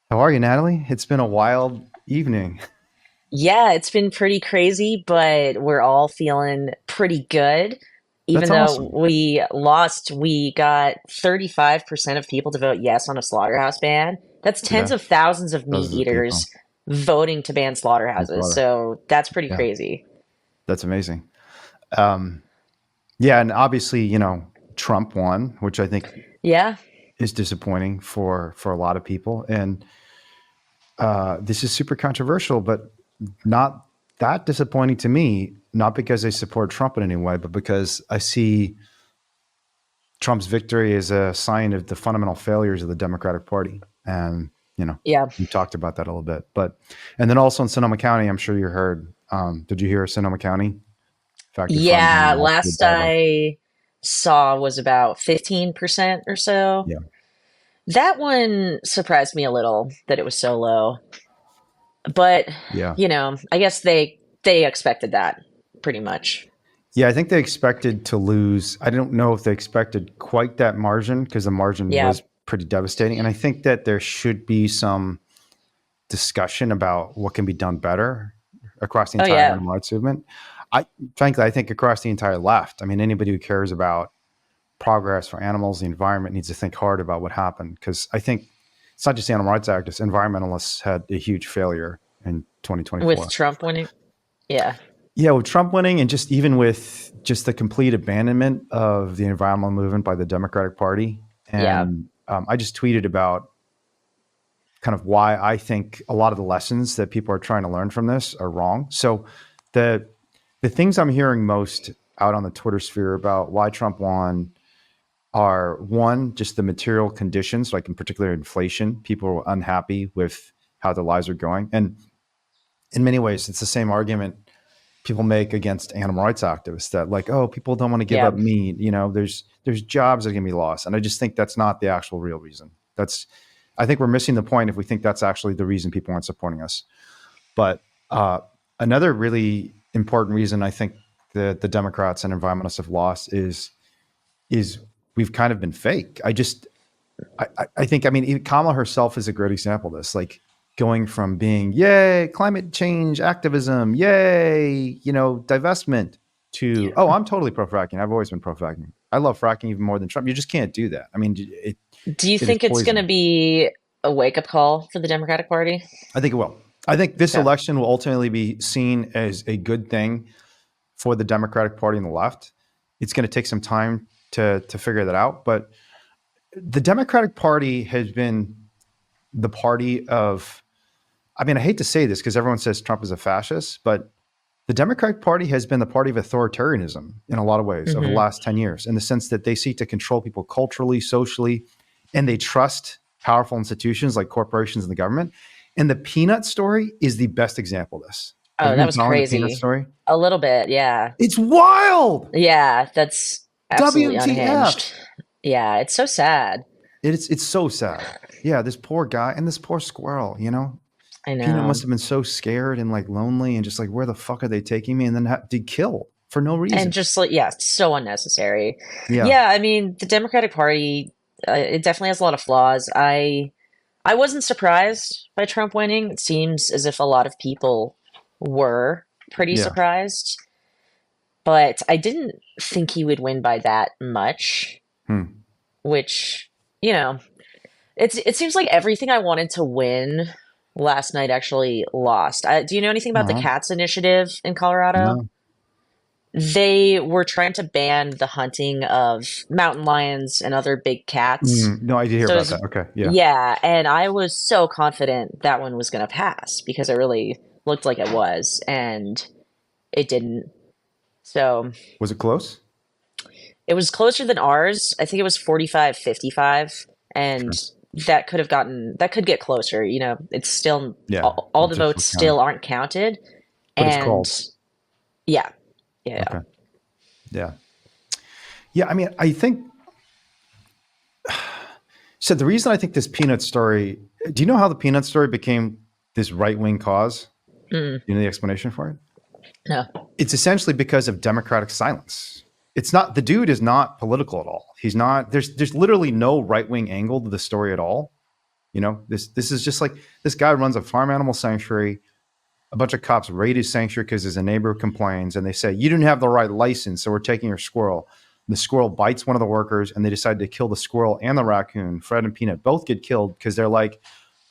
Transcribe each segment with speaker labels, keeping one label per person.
Speaker 1: How are you, Natalie? It's been a wild evening.
Speaker 2: Yeah, it's been pretty crazy, but we're all feeling pretty good.
Speaker 1: That's
Speaker 2: Even though
Speaker 1: awesome.
Speaker 2: we lost, we got 35% of people to vote yes on a slaughterhouse ban. That's tens
Speaker 1: Yeah,
Speaker 2: of thousands of meat
Speaker 1: dozens of people.
Speaker 2: eaters voting to ban
Speaker 1: Thanks,
Speaker 2: slaughterhouses.
Speaker 1: Laura.
Speaker 2: So that's pretty
Speaker 1: Yeah,
Speaker 2: crazy.
Speaker 1: that's amazing. Um, yeah, and obviously, Trump won, which I think
Speaker 2: Yeah.
Speaker 1: is disappointing for a lot of people. And this is super controversial, but not that disappointing to me. Not because I support Trump in any way, but because I see Trump's victory as a sign of the fundamental failures of the Democratic Party. And,
Speaker 2: Yeah.
Speaker 1: we talked about that a little bit. And then also in Sonoma County, I'm sure you heard, did you hear Sonoma County factory farm
Speaker 2: Yeah.
Speaker 1: animal absolute
Speaker 2: Last
Speaker 1: ballot?
Speaker 2: I saw was about 15% or so.
Speaker 1: Yeah.
Speaker 2: That one surprised me a little that it was so low. But,
Speaker 1: Yeah.
Speaker 2: I guess they expected that pretty much.
Speaker 1: Yeah. I think they expected to lose. I don't know if they expected quite that margin because the margin
Speaker 2: Yeah.
Speaker 1: was pretty devastating. And I think that there should be some discussion about what can be done better across the
Speaker 2: Oh
Speaker 1: entire
Speaker 2: yeah.
Speaker 1: animal rights movement. I frankly, I think across the entire left. I mean, anybody who cares about progress for animals, the environment needs to think hard about what happened because I think it's not just animal rights activists, environmentalists had a huge failure in
Speaker 2: With
Speaker 1: 2024.
Speaker 2: Trump winning. Yeah.
Speaker 1: Yeah, with Trump winning and just even with just the complete abandonment of the environmental movement by the Democratic Party.
Speaker 2: Yeah.
Speaker 1: And I just tweeted about kind of why I think a lot of the lessons that people are trying to learn from this are wrong. So the the things I'm hearing most out on the Twitter sphere about why Trump won are one, just the material conditions, like in particular inflation. People are unhappy with how their lives are going. And in many ways, it's the same argument people make against animal rights activists that like, oh, people don't want to give
Speaker 2: Yeah.
Speaker 1: up meat. There's jobs that are gonna be lost. And I just think that's not the actual real reason. I think we're missing the point if we think that's actually the reason people aren't supporting us. But another really important reason I think the Democrats and environmentalists have lost is we've kind of been fake. I think, I mean, even Kamala herself is a great example of this. Like going from being, yay, climate change activism, yay, divestment to, oh, I'm totally pro fracking. I've always been pro fracking. I love fracking even more than Trump. You just can't do that. I mean,
Speaker 2: Do you
Speaker 1: it is
Speaker 2: think it's going to
Speaker 1: poison.
Speaker 2: be a wake-up call for the Democratic Party?
Speaker 1: I think it will. I think this
Speaker 2: Yeah.
Speaker 1: election will ultimately be seen as a good thing for the Democratic Party and the left. It's going to take some time to figure that out. But the Democratic Party has been the party of, I mean, I hate to say this because everyone says Trump is a fascist, but the Democratic Party has been the party of authoritarianism in a lot of ways over the
Speaker 2: Hmm.
Speaker 1: last 10 years, in the sense that they seek to control people culturally, socially, and they trust powerful institutions like corporations and the government. And the peanut story is the best example of this. Have
Speaker 2: Oh,
Speaker 1: you
Speaker 2: that
Speaker 1: been
Speaker 2: was
Speaker 1: following the peanut
Speaker 2: crazy.
Speaker 1: story?
Speaker 2: A little bit, yeah.
Speaker 1: It's wild.
Speaker 2: Yeah, that's absolutely
Speaker 1: WTF.
Speaker 2: unhinged. Yeah, it's so sad.
Speaker 1: It's so sad. Yeah, this poor guy and this poor squirrel,
Speaker 2: I
Speaker 1: Peanut must
Speaker 2: know.
Speaker 1: have been so scared and like lonely and just like, where the fuck are they taking me? And then did kill for no
Speaker 2: And
Speaker 1: reason.
Speaker 2: just like, yeah, so unnecessary.
Speaker 1: Yeah.
Speaker 2: Yeah, I mean, the Democratic Party, it definitely has a lot of flaws. I wasn't surprised by Trump winning. It seems as if a lot of people were pretty
Speaker 1: Yeah.
Speaker 2: surprised, but I didn't think he would win by that much,
Speaker 1: Hmm.
Speaker 2: which, you know, it seems like everything I wanted to win last night actually lost. Do you know anything about the
Speaker 1: Uh-huh.
Speaker 2: Cats Initiative in Colorado?
Speaker 1: No.
Speaker 2: They were trying to ban the hunting of mountain lions and other big cats.
Speaker 1: No, I did hear
Speaker 2: So,
Speaker 1: about that. Okay. Yeah.
Speaker 2: yeah, and I was so confident that one was going to pass because it really looked like it was, and it didn't. So
Speaker 1: Was it close?
Speaker 2: it was closer than ours. I think it was 45-55, and
Speaker 1: Sure.
Speaker 2: that could get closer. It's still,
Speaker 1: Yeah.
Speaker 2: all
Speaker 1: It's
Speaker 2: the
Speaker 1: just
Speaker 2: votes
Speaker 1: still counting.
Speaker 2: still aren't counted.
Speaker 1: But it's
Speaker 2: And
Speaker 1: called.
Speaker 2: yeah, yeah, yeah.
Speaker 1: Okay. Yeah. Yeah. I mean, I think so. The reason I think this peanut story, do you know how the peanut story became this right wing cause?
Speaker 2: Mm,
Speaker 1: You know the explanation for it?
Speaker 2: no.
Speaker 1: It's essentially because of democratic silence. It's not, the dude is not political at all. He's not, there's literally no right wing angle to the story at all. This is just like this guy runs a farm animal sanctuary. A bunch of cops raid his sanctuary because there's a neighbor who complains, and they say, you didn't have the right license, so we're taking your squirrel. The squirrel bites one of the workers, and they decide to kill the squirrel and the raccoon. Fred and Peanut both get killed because they're like,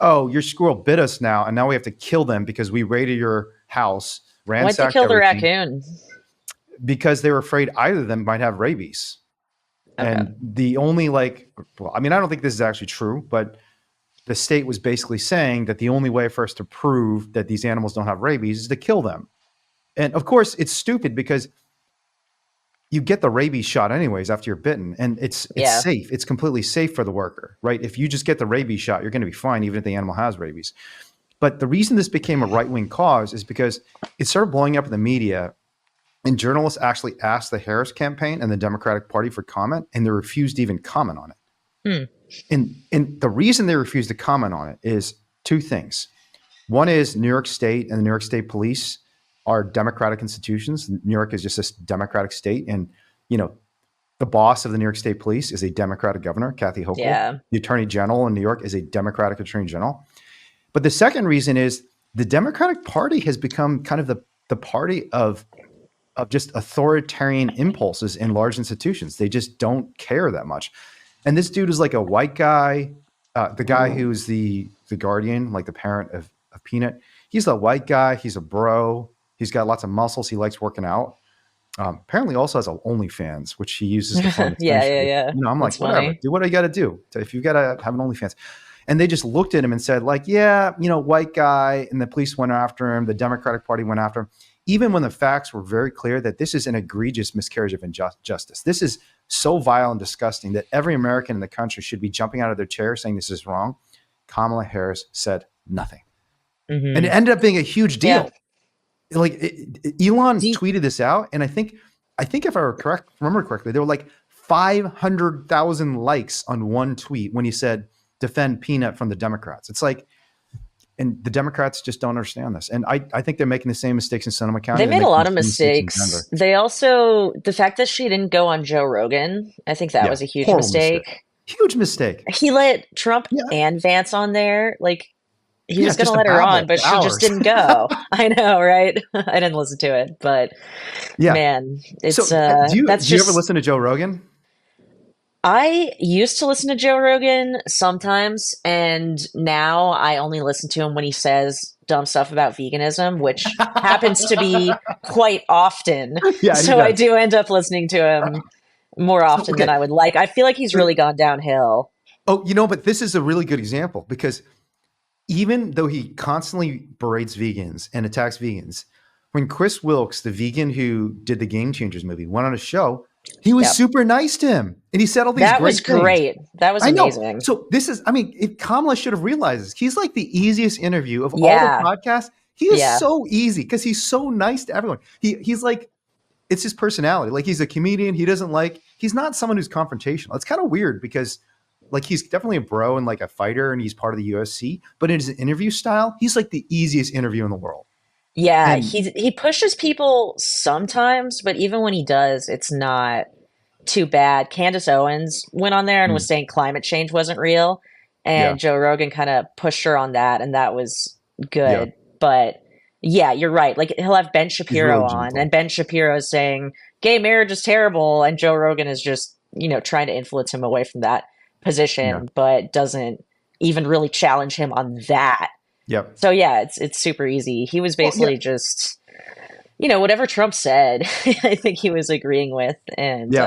Speaker 1: oh, your squirrel bit us now, and now we have to kill them because we raided your house,
Speaker 2: Why'd they
Speaker 1: ransacked
Speaker 2: kill the
Speaker 1: everything,
Speaker 2: raccoon?
Speaker 1: because they were afraid either of them might have rabies.
Speaker 2: Okay.
Speaker 1: And the only I don't think this is actually true, but the state was basically saying that the only way for us to prove that these animals don't have rabies is to kill them. And of course, it's stupid because you get the rabies shot anyways after you're bitten, and it's
Speaker 2: Yeah.
Speaker 1: safe. It's completely safe for the worker, right? If you just get the rabies shot, you're going to be fine, even if the animal has rabies. But the reason this became a right-wing cause is because it started blowing up in the media, and journalists actually asked the Harris campaign and the Democratic Party for comment, and they refused to even comment on it. And the reason they refused to comment on it is two things. One is New York State and the New York State Police are democratic institutions. New York is just a democratic state. And, the boss of the New York State Police is a Democratic governor, Kathy Hochul.
Speaker 2: Yeah.
Speaker 1: The Attorney General in New York is a Democratic Attorney General. But the second reason is the Democratic Party has become kind of the party of just authoritarian impulses in large institutions. They just don't care that much. And this dude is like a white guy, the guy who's the guardian, like the parent of Peanut. He's a white guy. He's a bro. He's got lots of muscles. He likes working out. Apparently also has an OnlyFans, which he uses to fund the sanctuary.
Speaker 2: Yeah.
Speaker 1: I'm
Speaker 2: That's
Speaker 1: like, whatever,
Speaker 2: funny.
Speaker 1: do what you got to do. If you got to have an OnlyFans. And they just looked at him and said, like, yeah, white guy. And the police went after him. The Democratic Party went after him. Even when the facts were very clear that this is an egregious miscarriage of justice. This is so vile and disgusting that every American in the country should be jumping out of their chair saying this is wrong. Kamala Harris said nothing. And it ended up being a huge deal.
Speaker 2: Yeah.
Speaker 1: Like Elon tweeted this out, and I think if I remember correctly, there were like 500,000 likes on one tweet when he said defend Peanut from the Democrats. It's like, and the Democrats just don't understand this. And I think they're making the same mistakes in Sonoma County.
Speaker 2: They made a lot of mistakes. They also, the fact that she didn't go on Joe Rogan, I think that was a huge mistake.
Speaker 1: Huge mistake.
Speaker 2: He let Trump and Vance on there. Like, he was going to let her on, but she just didn't go. I know, right? I didn't listen to it, but man, it's
Speaker 1: do you ever listen to Joe Rogan?
Speaker 2: I used to listen to Joe Rogan sometimes, and now I only listen to him when he says dumb stuff about veganism, which happens to be quite often. So I do end up listening to him more often than I would like. I feel like he's really gone downhill.
Speaker 1: Oh, but this is a really good example because even though he constantly berates vegans and attacks vegans, when Chris Wilkes, the vegan who did the Game Changers movie, went on a show, he was super nice to him. And he said all these great things. That was
Speaker 2: great. That was amazing.
Speaker 1: So this is, Kamala should have realized this. He's like the easiest interview of all the podcasts. He is so easy because he's so nice to everyone. He's like, it's his personality. Like he's a comedian. He's not someone who's confrontational. It's kind of weird because like he's definitely a bro and like a fighter and he's part of the UFC, but in his interview style, he's like the easiest interview in the world.
Speaker 2: Yeah, he pushes people sometimes, but even when he does, it's not too bad. Candace Owens went on there and was saying climate change wasn't real, and Joe Rogan kind of pushed her on that, and that was good. But yeah, you're right. Like he'll have Ben Shapiro on, and Ben Shapiro is saying gay marriage is terrible, and Joe Rogan is just trying to influence him away from that position, but doesn't even really challenge him on that.
Speaker 1: Yep.
Speaker 2: So yeah, it's super easy. He was basically just, whatever Trump said, I think he was agreeing with, and it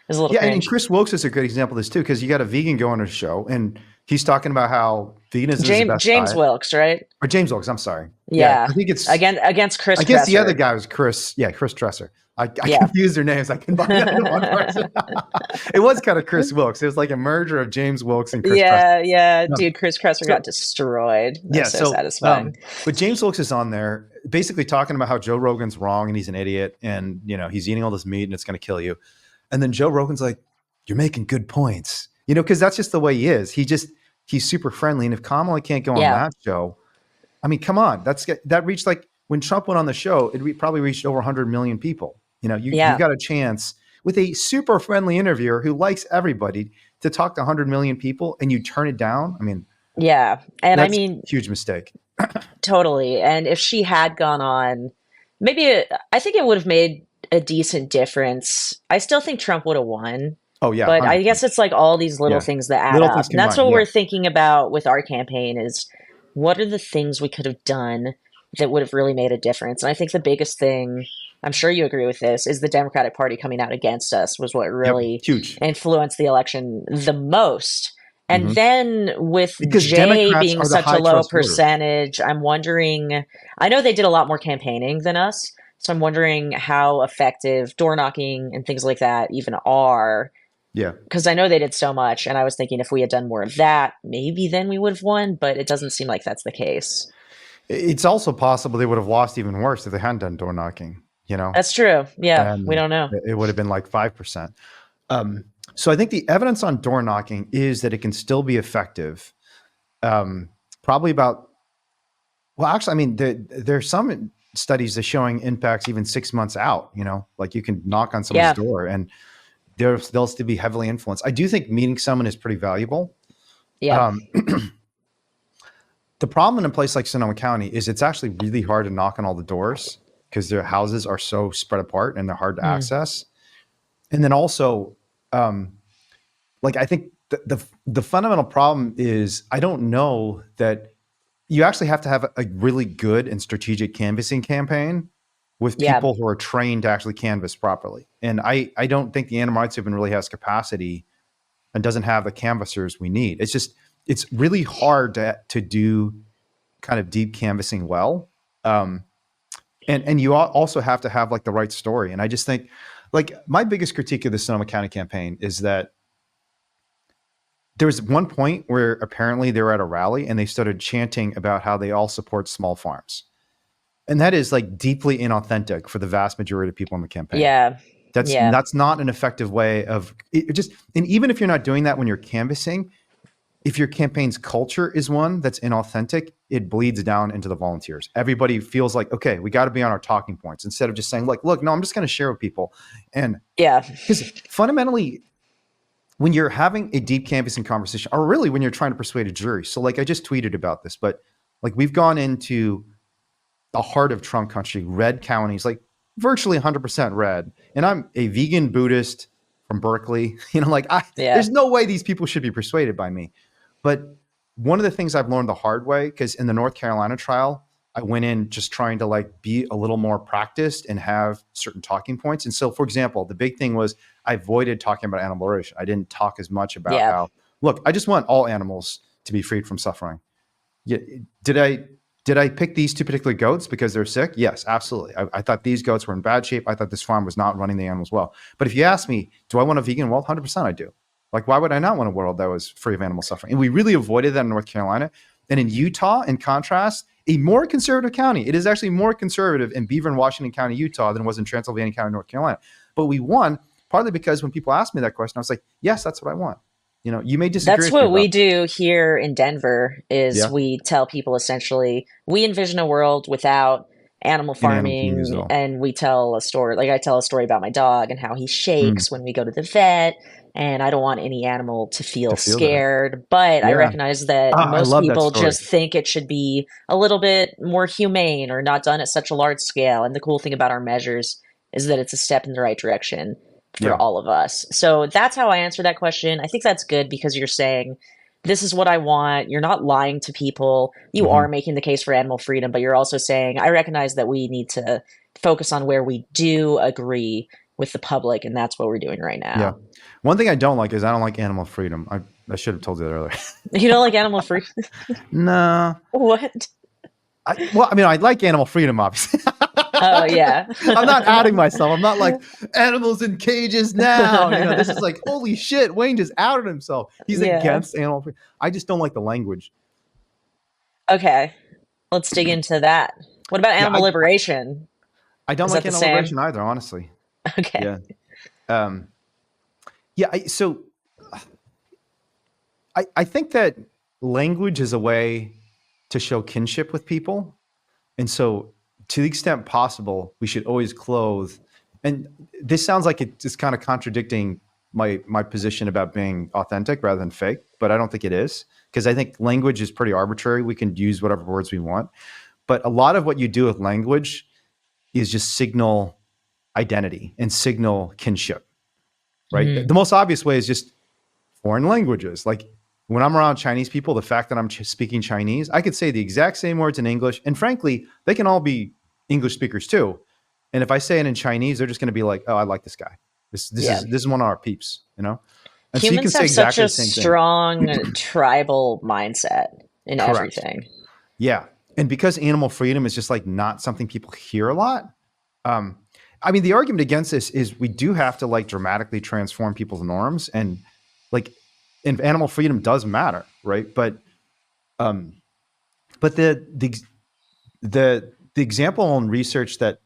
Speaker 2: was a little cringe.
Speaker 1: And Chris Wilkes is a good example of this too, because you got a vegan going on a show, and he's talking about how veganism is the best
Speaker 2: James
Speaker 1: diet.
Speaker 2: Wilkes, right?
Speaker 1: Or James Wilkes, I'm sorry.
Speaker 2: Yeah,
Speaker 1: I think it's
Speaker 2: against Chris.
Speaker 1: I guess the other guy was Chris. Yeah, Chris Tresser. I confused their names. I combined that into one person. It was kind of Chris Wilkes. It was like a merger of James Wilkes and Chris Tresser.
Speaker 2: Yeah. Dude, Chris Tresser got destroyed. That's so satisfying.
Speaker 1: But James Wilkes is on there basically talking about how Joe Rogan's wrong and he's an idiot and, he's eating all this meat and it's going to kill you. And then Joe Rogan's like, you're making good points, because that's just the way he is. He's super friendly. And if Kamala can't go on that show, come on, that reached like when Trump went on the show, it probably reached over 100 million people. You got a chance with a super friendly interviewer who likes everybody to talk to 100 million people and you turn it down.
Speaker 2: Yeah. And I
Speaker 1: That's
Speaker 2: mean,
Speaker 1: a huge mistake.
Speaker 2: totally. And if she had gone on, I think it would have made a decent difference. I still think Trump would have won,
Speaker 1: Oh yeah,
Speaker 2: but I
Speaker 1: 100%.
Speaker 2: guess it's like all these little
Speaker 1: Yeah.
Speaker 2: things that add
Speaker 1: Little things
Speaker 2: up. And that's
Speaker 1: combined.
Speaker 2: what
Speaker 1: Yeah.
Speaker 2: we're thinking about with our campaign is what are the things we could have done that would have really made a difference? And I think the biggest thing, I'm sure you agree with this, is the Democratic Party coming out against us was what
Speaker 1: Yep.
Speaker 2: really
Speaker 1: Huge.
Speaker 2: influenced the election the most. And
Speaker 1: Hmm.
Speaker 2: then with
Speaker 1: Because
Speaker 2: Jay
Speaker 1: Democrats
Speaker 2: being
Speaker 1: are the
Speaker 2: such a
Speaker 1: high
Speaker 2: low
Speaker 1: trust voters.
Speaker 2: percentage, I'm wondering, I know they did a lot more campaigning than us. So I'm wondering how effective door knocking and things like that even are.
Speaker 1: Yeah.
Speaker 2: Because I know they did so much, and I was thinking if we had done more of that, maybe then we would have won, but it doesn't seem like that's the case.
Speaker 1: It's also possible they would have lost even worse if they hadn't done door knocking, you know,
Speaker 2: That's true. Yeah, we
Speaker 1: and
Speaker 2: don't know.
Speaker 1: it would have been like 5%. So I think the evidence on door knocking is that it can still be effective. Probably about, well, actually, I mean, there's some studies that showing impacts even 6 months out, you know, like you can knock on someone's
Speaker 2: Yeah,
Speaker 1: door and they'll still be heavily influenced. I do think meeting someone is pretty valuable.
Speaker 2: yeah,
Speaker 1: Um, the problem in a place like Sonoma County is it's actually really hard to knock on all the doors because their houses are so spread apart and they're hard to
Speaker 2: mm,
Speaker 1: access. And then also, um, like I think the fundamental problem is I don't know that you actually have to have a really good and strategic canvassing campaign with
Speaker 2: yeah,
Speaker 1: people who are trained to actually canvass properly. And I don't think the Anti-Rights Movement really has capacity and doesn't have the canvassers we need. It's just it's really hard to do kind of deep canvassing well. Um, and you also have to have like the right story. And I just think like my biggest critique of the Sonoma County campaign is that there was one point where apparently they were at a rally and they started chanting about how they all support small farms. And that is like deeply inauthentic for the vast majority of people in the campaign.
Speaker 2: yeah,
Speaker 1: That's
Speaker 2: yeah.
Speaker 1: that's not an effective way of it just and even if you're not doing that when you're canvassing, if your campaign's culture is one that's inauthentic, it bleeds down into the volunteers. Everybody feels like, okay, we got to be on our talking points instead of just saying, like, look, no, I'm just going to share with people. And
Speaker 2: Yeah,
Speaker 1: because fundamentally, when you're having a deep canvassing conversation, or really when you're trying to persuade a jury, so like I just tweeted about this, but like we've gone into the heart of Trump country, red counties, like virtually 100% red. And I'm a vegan Buddhist from Berkeley. You know, like
Speaker 2: yeah,
Speaker 1: there's no way these people should be persuaded by me. But one of the things I've learned the hard way, because in the North Carolina trial, I went in just trying to like be a little more practiced and have certain talking points. And so, for example, the big thing was I avoided talking about animal liberation. I didn't talk as much about
Speaker 2: yeah.
Speaker 1: how, look, I just want all animals to be freed from suffering. Yeah, did I pick these two particular goats because they're sick? Yes, absolutely. I thought these goats were in bad shape. I thought this farm was not running the animals well. But if you ask me, do I want a vegan world? 100% I do. Like, why would I not want a world that was free of animal suffering? And we really avoided that in North Carolina. And in Utah, in contrast, a more conservative county, it is actually more conservative in Beaver and Washington County, Utah, than it was in Transylvania County, North Carolina. But we won partly because when people asked me that question, I was like, yes, that's what I want. You know, you may disagree
Speaker 2: That's
Speaker 1: with me
Speaker 2: what we
Speaker 1: about that.
Speaker 2: do here in Denver is
Speaker 1: Yeah.
Speaker 2: we tell people essentially we envision a world without animal
Speaker 1: And animals being used at
Speaker 2: farming
Speaker 1: all.
Speaker 2: and we tell a story like I tell a story about my dog and how he
Speaker 1: Mm,
Speaker 2: shakes when we go to the vet and I don't want any animal to
Speaker 1: to
Speaker 2: feel
Speaker 1: feel that.
Speaker 2: scared, but I
Speaker 1: Yeah.
Speaker 2: recognize that
Speaker 1: Ah, I
Speaker 2: most
Speaker 1: love that
Speaker 2: people
Speaker 1: story.
Speaker 2: just think it should be a little bit more humane or not done at such a large scale. And the cool thing about our measures is that it's a step in the right direction for
Speaker 1: Yeah.
Speaker 2: all of us. So that's how I answer that question. I think that's good because you're saying, this is what I want. You're not lying to people. You
Speaker 1: Hmm.
Speaker 2: are making the case for animal freedom, but you're also saying, I recognize that we need to focus on where we do agree with the public, and that's what we're doing right
Speaker 1: Yeah.
Speaker 2: now.
Speaker 1: One thing I don't like is I don't like animal freedom. I should have told you that earlier.
Speaker 2: You don't like animal free?
Speaker 1: No.
Speaker 2: What?
Speaker 1: Well, I mean, I like animal freedom, obviously.
Speaker 2: Oh, yeah.
Speaker 1: I'm not outing myself. I'm not like animals in cages now. You know, this is like, holy shit, Wayne just outed himself. He's
Speaker 2: Yeah.
Speaker 1: against animal freedom. I just don't like the language.
Speaker 2: Okay. Let's dig into that. What about
Speaker 1: Yeah,
Speaker 2: animal liberation?
Speaker 1: I don't
Speaker 2: Is
Speaker 1: like
Speaker 2: that the
Speaker 1: animal
Speaker 2: same?
Speaker 1: liberation either, honestly.
Speaker 2: Okay.
Speaker 1: Yeah. Um, yeah. So I think that language is a way to show kinship with people. And so, to the extent possible, we should always clothe. And this sounds like it's kind of contradicting my position about being authentic rather than fake, but I don't think it is, because I think language is pretty arbitrary. We can use whatever words we want, but a lot of what you do with language is just signal identity and signal kinship, right?
Speaker 2: Mm-hmm.
Speaker 1: The most obvious way is just foreign languages. Like when I'm around Chinese people, the fact that I'm speaking Chinese, I could say the exact same words in English, and frankly, they can all be English speakers too. And if I say it in Chinese, they're just going to be like, "Oh, I like this guy.
Speaker 2: Yeah.
Speaker 1: This is one of our peeps," you know. And so you can
Speaker 2: Humans
Speaker 1: say
Speaker 2: have such
Speaker 1: exactly
Speaker 2: a
Speaker 1: the same thing.
Speaker 2: strong tribal mindset in
Speaker 1: Correct.
Speaker 2: everything.
Speaker 1: Yeah, and because animal freedom is just like not something people hear a lot. Um, I mean, the argument against this is we do have to like dramatically transform people's norms, and like, and animal freedom does matter, right? Um, but the example and research that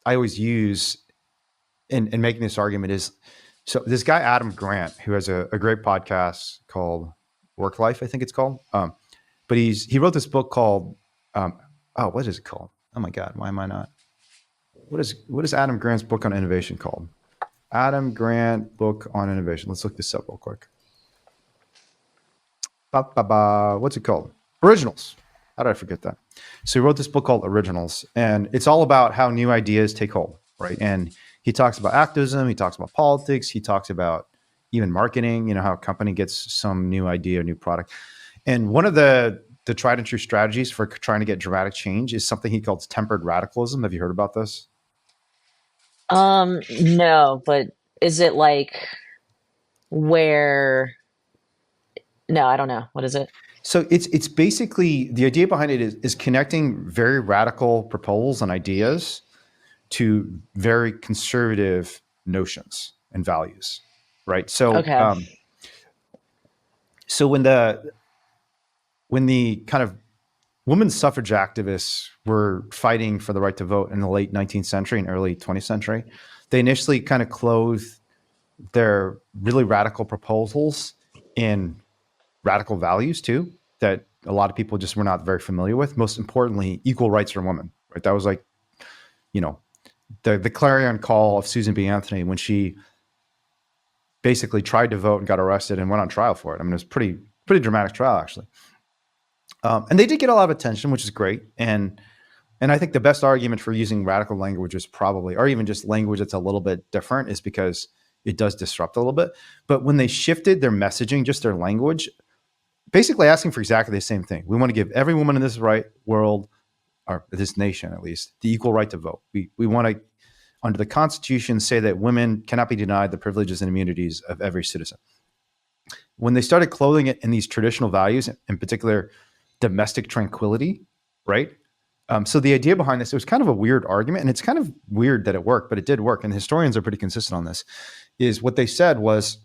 Speaker 1: I always use in making this argument is, so this guy Adam Grant, who has a great podcast called Work Life, I think it's called. But he wrote this book called what is it called? Oh my God, why am I not? What is Adam Grant's book on innovation called? Adam Grant book on innovation. Let's look this up real quick. What's it called? Originals. How did I forget that? So he wrote this book called Originals, and it's all about how new ideas take hold, right? And he talks about activism, he talks about politics, he talks about even marketing, how a company gets some new idea, new product. And one of the tried and true strategies for trying to get dramatic change is something he calls tempered radicalism. Have you heard about this?
Speaker 2: No, but is it like where? No, I don't know. What is it?
Speaker 1: So it's basically, the idea behind it is connecting very radical proposals and ideas to very conservative notions and values, right? So
Speaker 2: Okay.
Speaker 1: so when the kind of women's suffrage activists were fighting for the right to vote in the late 19th century and early 20th century, they initially kind of clothed their really radical proposals in radical values too, that a lot of people just were not very familiar with. Most importantly, equal rights for women, right? That was like, the clarion call of Susan B. Anthony when she basically tried to vote and got arrested and went on trial for it. I mean, it was pretty dramatic trial, actually. And they did get a lot of attention, which is great. And I think the best argument for using radical language is probably, or even just language that's a little bit different, is because it does disrupt a little bit. But when they shifted their messaging, just their language, basically asking for exactly the same thing. We want to give every woman in this world, or this nation at least, the equal right to vote. We want to, under the Constitution, say that women cannot be denied the privileges and immunities of every citizen. When they started clothing it in these traditional values, in particular domestic tranquility, right? So the idea behind this, it was kind of a weird argument, and it's kind of weird that it worked, but it did work. And historians are pretty consistent on this, is what they said was,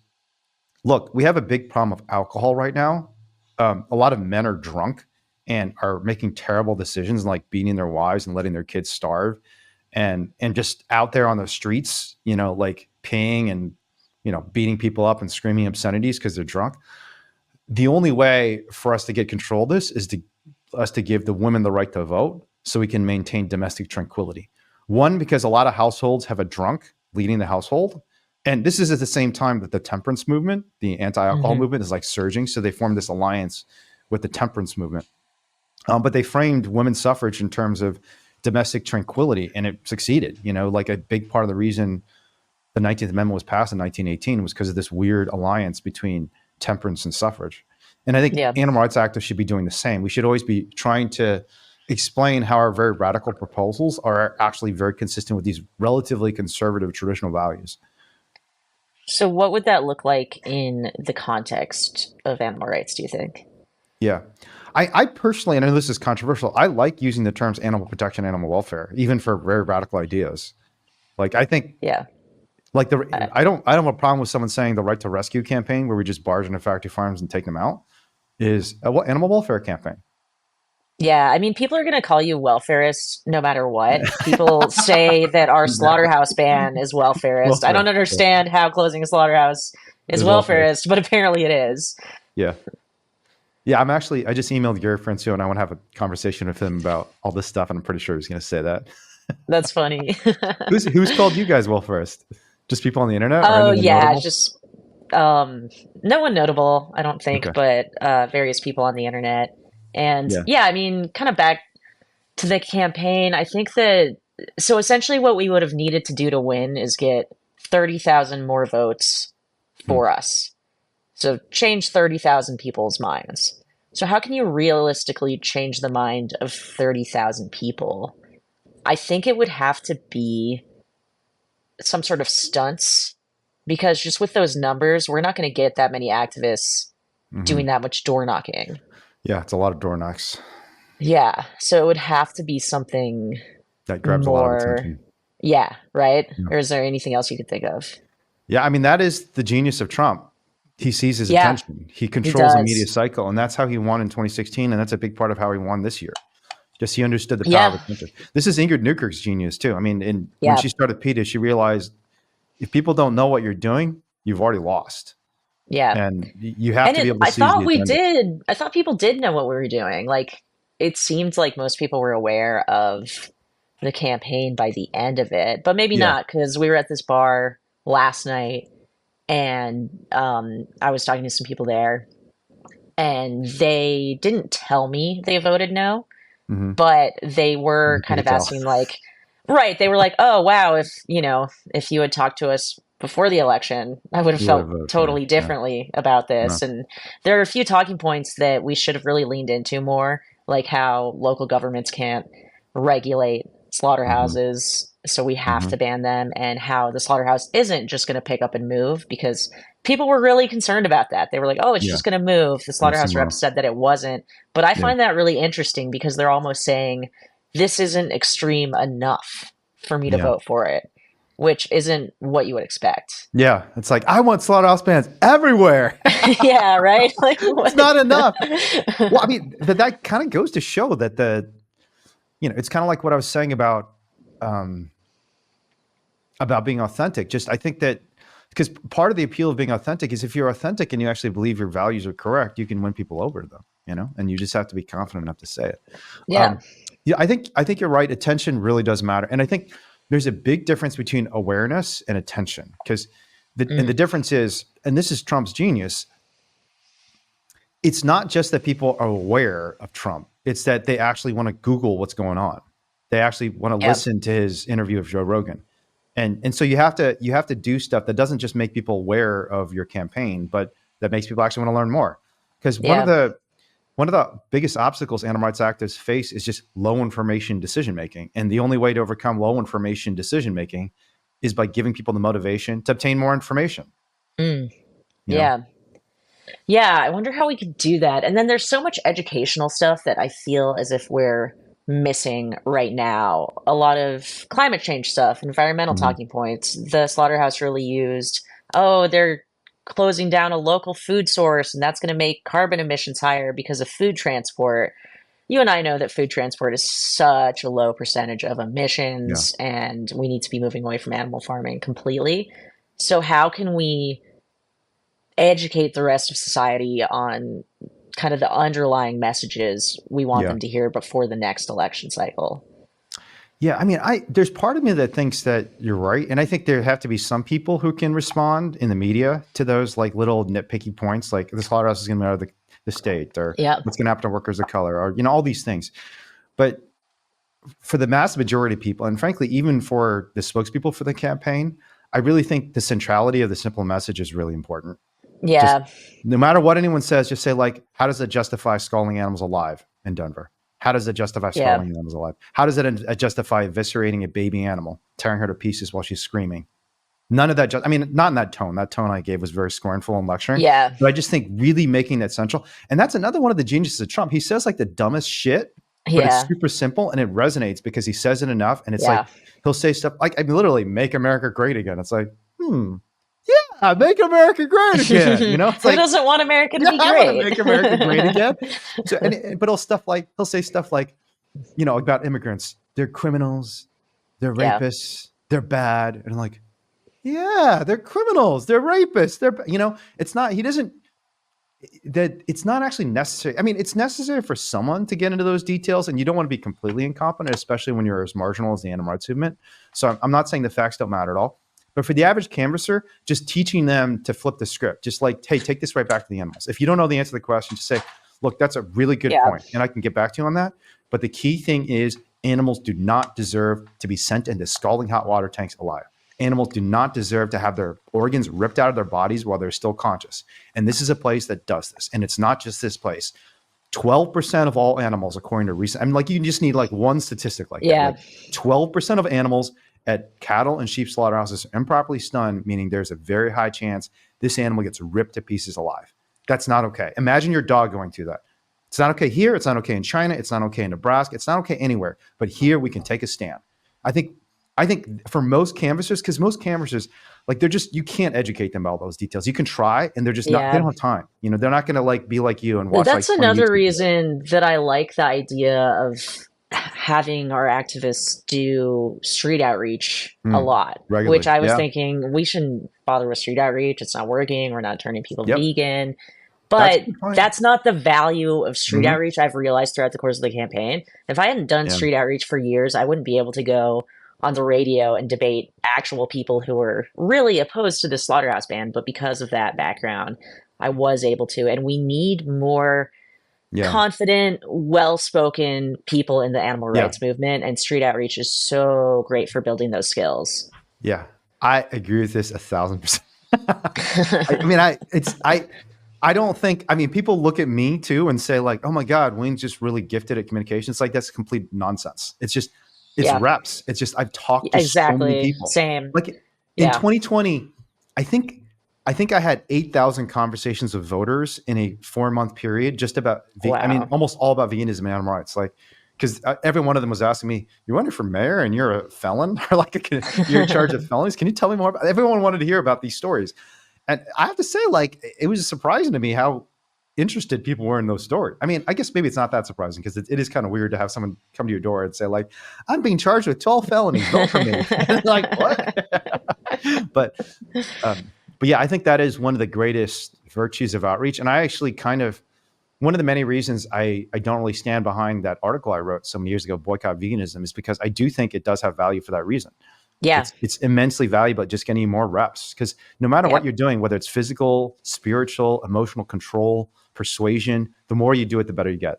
Speaker 1: look, we have a big problem of alcohol right now. A lot of men are drunk and are making terrible decisions, like beating their wives and letting their kids starve, and just out there on the streets, like peeing and, beating people up and screaming obscenities because they're drunk. The only way for us to get control of this is to give the women the right to vote so we can maintain domestic tranquility. One, because a lot of households have a drunk leading the household. And this is at the same time that the temperance movement, the anti-alcohol
Speaker 2: Hmm.
Speaker 1: movement, is like surging. So they formed this alliance with the temperance movement. But they framed women's suffrage in terms of domestic tranquility, and it succeeded. Like a big part of the reason the 19th Amendment was passed in 1918 was because of this weird alliance between temperance and suffrage. And I think
Speaker 2: Yeah.
Speaker 1: animal rights activists should be doing the same. We should always be trying to explain how our very radical proposals are actually very consistent with these relatively conservative traditional values.
Speaker 2: So what would that look like in the context of animal rights, do you think?
Speaker 1: Yeah. I personally, and I know this is controversial, I like using the terms animal protection, animal welfare, even for very radical ideas. Like, I think,
Speaker 2: Yeah.
Speaker 1: like,
Speaker 2: Uh,
Speaker 1: I don't have a problem with someone saying the right to rescue campaign, where we just barge into factory farms and take them out, is a animal welfare campaign.
Speaker 2: yeah, I mean, people are going to call you welfarist no matter what. People say that our
Speaker 1: Exactly.
Speaker 2: slaughterhouse ban is welfarist. I don't
Speaker 1: Welfare. Yeah.
Speaker 2: understand how closing a slaughterhouse is
Speaker 1: Is welfare.
Speaker 2: welfarist, but apparently it is.
Speaker 1: Yeah. Yeah. I just emailed Gary Francio, and I want to have a conversation with him about all this stuff. And I'm pretty sure he's going to say that.
Speaker 2: That's funny.
Speaker 1: Who's called you guys welfarist? Just people on the internet or
Speaker 2: Oh
Speaker 1: anyone
Speaker 2: yeah,
Speaker 1: notable?
Speaker 2: just no one notable, I don't think,
Speaker 1: Okay.
Speaker 2: but various people on the internet. And
Speaker 1: Yeah.
Speaker 2: yeah, I mean, kind of back to the campaign, I think that so essentially what we would have needed to do to win is get 30,000 more votes
Speaker 1: Hmm.
Speaker 2: for us. So change 30,000 people's minds. So how can you realistically change the mind of 30,000 people? I think it would have to be some sort of stunts because just with those numbers, we're not going to get that many activists
Speaker 1: Hmm.
Speaker 2: doing that much door knocking.
Speaker 1: Yeah, it's a lot of door knocks
Speaker 2: Yeah, so it would have to be something
Speaker 1: that grabs a lot of
Speaker 2: more,
Speaker 1: attention.
Speaker 2: yeah, right?
Speaker 1: Yeah.
Speaker 2: Or is there anything else you could think of?
Speaker 1: Yeah, I mean, that is the genius of Trump. He sees his
Speaker 2: Yeah,
Speaker 1: attention. He
Speaker 2: he
Speaker 1: controls the media
Speaker 2: does.
Speaker 1: cycle, and that's how he won in 2016, and that's a big part of how he won this year. Just he understood the power of
Speaker 2: Yeah,
Speaker 1: attention. This is Ingrid Newkirk's genius too. I mean, when
Speaker 2: yeah,
Speaker 1: she started PETA, she realized if people don't know what you're doing, you've already lost,
Speaker 2: yeah.
Speaker 1: and you have
Speaker 2: And
Speaker 1: to be
Speaker 2: it,
Speaker 1: able to
Speaker 2: I
Speaker 1: seize the
Speaker 2: thought we
Speaker 1: agenda.
Speaker 2: did. I thought people did know what we were doing. Like, it seemed like most people were aware of the campaign by the end of it, but maybe
Speaker 1: Yeah.
Speaker 2: not because we were at this bar last night and I was talking to some people there and they didn't tell me they voted no,
Speaker 1: Hmm.
Speaker 2: but they were
Speaker 1: You
Speaker 2: kind
Speaker 1: could
Speaker 2: of
Speaker 1: tell.
Speaker 2: asking like, right, they were like, oh wow, if if you had talked to us before the election, I would have
Speaker 1: You would have
Speaker 2: felt
Speaker 1: voted for
Speaker 2: totally
Speaker 1: her. Yeah.
Speaker 2: differently about
Speaker 1: No.
Speaker 2: this. And there are a few talking points that we should have really leaned into more, like how local governments can't regulate
Speaker 1: Hmm.
Speaker 2: slaughterhouses, so we have
Speaker 1: Hmm.
Speaker 2: to ban them, and how the slaughterhouse isn't just going to pick up and move because people were really concerned about that. They were like, "Oh, it's
Speaker 1: Yeah.
Speaker 2: just going to move." The
Speaker 1: That's
Speaker 2: slaughterhouse rep
Speaker 1: tomorrow.
Speaker 2: said that it wasn't, but I
Speaker 1: Yeah.
Speaker 2: find that really interesting because they're almost saying this isn't extreme enough for me to
Speaker 1: Yeah.
Speaker 2: vote for it, which isn't what you would expect.
Speaker 1: Yeah. It's like I want slaughterhouse bans everywhere.
Speaker 2: Yeah, right? Like
Speaker 1: It's
Speaker 2: what?
Speaker 1: not enough. Well, I mean, that kind of goes to show that it's kind of like what I was saying um, about being authentic. Just I think that because part of the appeal of being authentic is if you're authentic and you actually believe your values are correct, you can win people over though, and you just have to be confident enough to say it.
Speaker 2: Yeah.
Speaker 1: Um, yeah, I think you're right. Attention really does matter. And I think there's a big difference between awareness and attention because the
Speaker 2: Mm,
Speaker 1: difference is, and this is Trump's genius, it's not just that people are aware of Trump. It's that they actually want to Google what's going on. They actually want to
Speaker 2: yeah.
Speaker 1: listen to his interview of Joe Rogan. And so you have to do stuff that doesn't just make people aware of your campaign, but that makes people actually want to learn more. Because
Speaker 2: Yeah.
Speaker 1: one of the biggest obstacles animal rights activists face is just low information decision making. And the only way to overcome low information decision making is by giving people the motivation to obtain more information.
Speaker 2: Mm,
Speaker 1: You know?
Speaker 2: yeah. Yeah, I wonder how we could do that. And then there's so much educational stuff that I feel as if we're missing right now. A lot of climate change stuff, environmental
Speaker 1: Mhm.
Speaker 2: talking points. The slaughterhouse really used, oh, they're closing down a local food source and that's going to make carbon emissions higher because of food transport. You and I know that food transport is such a low percentage of
Speaker 1: Yeah.
Speaker 2: emissions and we need to be moving away from animal farming completely. So how can we educate the rest of society on kind of the underlying messages we want
Speaker 1: Yeah.
Speaker 2: them to hear before the next election cycle?
Speaker 1: Yeah, I mean, there's part of me that thinks that you're right, and I think there have to be some people who can respond in the media to those like little nitpicky points, like the slaughterhouse is going to be out of the state, or
Speaker 2: Yeah.
Speaker 1: what's going to happen to workers of color, or all these things. But for the mass majority of people, and frankly, even for the spokespeople for the campaign, I really think the centrality of the simple message is really important. Just
Speaker 2: Yeah.
Speaker 1: no matter what anyone says, just say like, how does it justify scalding animals alive in Denver? How does it justify
Speaker 2: Yeah.
Speaker 1: scalding animals alive? How does it justify eviscerating a baby animal, tearing her to pieces while she's screaming? None of that. I mean, not in that tone. That tone I gave was very scornful and lecturing.
Speaker 2: Yeah.
Speaker 1: But I just think really making that central. And that's another one of the geniuses of Trump. He says like the dumbest shit, but it's
Speaker 2: Yeah.
Speaker 1: super simple and it resonates because he says it enough. And it's like,
Speaker 2: Yeah.
Speaker 1: he'll say stuff like, I mean, literally, make America great again. It's like, make America great again. It's
Speaker 2: Who
Speaker 1: like,
Speaker 2: doesn't want America to
Speaker 1: yeah,
Speaker 2: be
Speaker 1: I want to
Speaker 2: great?
Speaker 1: make America great again. So, but he'll say stuff like, about immigrants. They're criminals, they're
Speaker 2: Yeah.
Speaker 1: rapists, they're bad, and I'm like, yeah, they're criminals, they're rapists, it's not. He doesn't. That it's not actually necessary. I mean, it's necessary for someone to get into those details, and you don't want to be completely incompetent, especially when you're as marginal as the animal rights movement. So I'm not saying the facts don't matter at all, But for the average canvasser, just teaching them to flip the script, just like, hey, take this right back to the animals. If you don't know the answer to the question, just say, look, that's a really good
Speaker 2: Yeah.
Speaker 1: point, and I can get back to you on that. But the key thing is animals do not deserve to be sent into scalding hot water tanks alive. Animals do not deserve to have their organs ripped out of their bodies while they're still conscious. And this is a place that does this. And it's not just this place. 12% of all animals, according to recent, I mean, like you just need like one statistic like that.
Speaker 2: Yeah.
Speaker 1: Like 12% of animals at cattle and sheep slaughterhouses are improperly stunned, meaning there's a very high chance this animal gets ripped to pieces alive. That's not okay. Imagine your dog going through that. It's not okay here. It's not okay in China. It's not okay in Nebraska. It's not okay anywhere. But here we can take a stand. I think for most canvassers, because most canvassers, like they're just, you can't educate them about all those details. You can try, and they're just not, they
Speaker 2: Yeah.
Speaker 1: don't have time. You know, they're not going to like be like you and watch like
Speaker 2: That's
Speaker 1: 20
Speaker 2: another
Speaker 1: YouTube videos.
Speaker 2: reason that I like the idea of having our activists do street outreach a lot,
Speaker 1: Regularly.
Speaker 2: which I was
Speaker 1: Yeah.
Speaker 2: thinking we shouldn't bother with street outreach. It's not working. We're not turning people
Speaker 1: Yep.
Speaker 2: vegan.
Speaker 1: That's a
Speaker 2: But
Speaker 1: good point.
Speaker 2: that's not the value of street
Speaker 1: Mhm.
Speaker 2: outreach I've realized throughout the course of the campaign. If I hadn't done
Speaker 1: Yeah.
Speaker 2: street outreach for years, I wouldn't be able to go on the radio and debate actual people who were really opposed to the slaughterhouse ban. But because of that background, I was able to. And we need more
Speaker 1: Yeah.
Speaker 2: confident, well-spoken people in the animal
Speaker 1: Yeah.
Speaker 2: rights movement. And street outreach is so great for building those skills.
Speaker 1: Yeah. I agree with this 1,000%. I don't think, I mean, people look at me too and say like, oh my God, Wayne's just really gifted at communication. It's like, that's complete nonsense. It's just, it's
Speaker 2: Yeah.
Speaker 1: reps. It's just, I've talked to so
Speaker 2: Exactly.
Speaker 1: many people.
Speaker 2: Same.
Speaker 1: Like in
Speaker 2: Yeah.
Speaker 1: 2020, I think I had 8,000 conversations with voters in a 4-month period, just about, I mean,
Speaker 2: Wow.
Speaker 1: almost all about veganism and animal rights. Like, because every one of them was asking me, "You're running for mayor and you're a felon, or like you're in charge of felonies? Can you tell me more about?" Everyone wanted to hear about these stories, and I have to say, like, it was surprising to me how interested people were in those stories. I mean, I guess maybe it's not that surprising because it is kind of weird to have someone come to your door and say, like, "I'm being charged with 12 felonies. Vote for me." Like, what? but yeah, I think that is one of the greatest virtues of outreach, and I actually kind of. One of the many reasons I don't really stand behind that article I wrote so many years ago, Boycott Veganism, is because I do think it does have value for that reason.
Speaker 2: Yeah.
Speaker 1: It's immensely valuable at just getting you more reps, because no matter what
Speaker 2: Yep.
Speaker 1: you're doing, whether it's physical, spiritual, emotional control, persuasion, the more you do it, the better you get.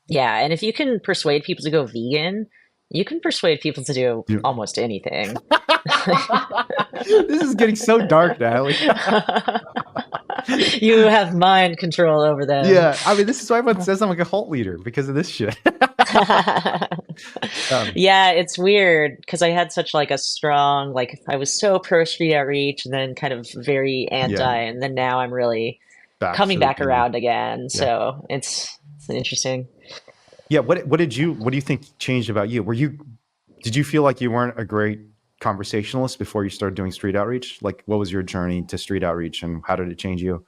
Speaker 2: Yeah, and if you can persuade people to go vegan, you can persuade people to do
Speaker 1: You-
Speaker 2: almost anything.
Speaker 1: This is getting so dark, Natalie.
Speaker 2: You have mind control over them.
Speaker 1: Yeah, I mean, this is why everyone says I'm like a cult leader, because of this shit.
Speaker 2: Yeah, it's weird because I had such like a strong, like I was so pro street outreach and then kind of very anti,
Speaker 1: Yeah.
Speaker 2: and then now I'm really coming
Speaker 1: to the
Speaker 2: back
Speaker 1: beginning.
Speaker 2: around again. So it's interesting.
Speaker 1: Yeah, what do you think changed about you? Did you feel like you weren't a great conversationalist before you started doing street outreach? Like, what was your journey to street outreach and how did it change you?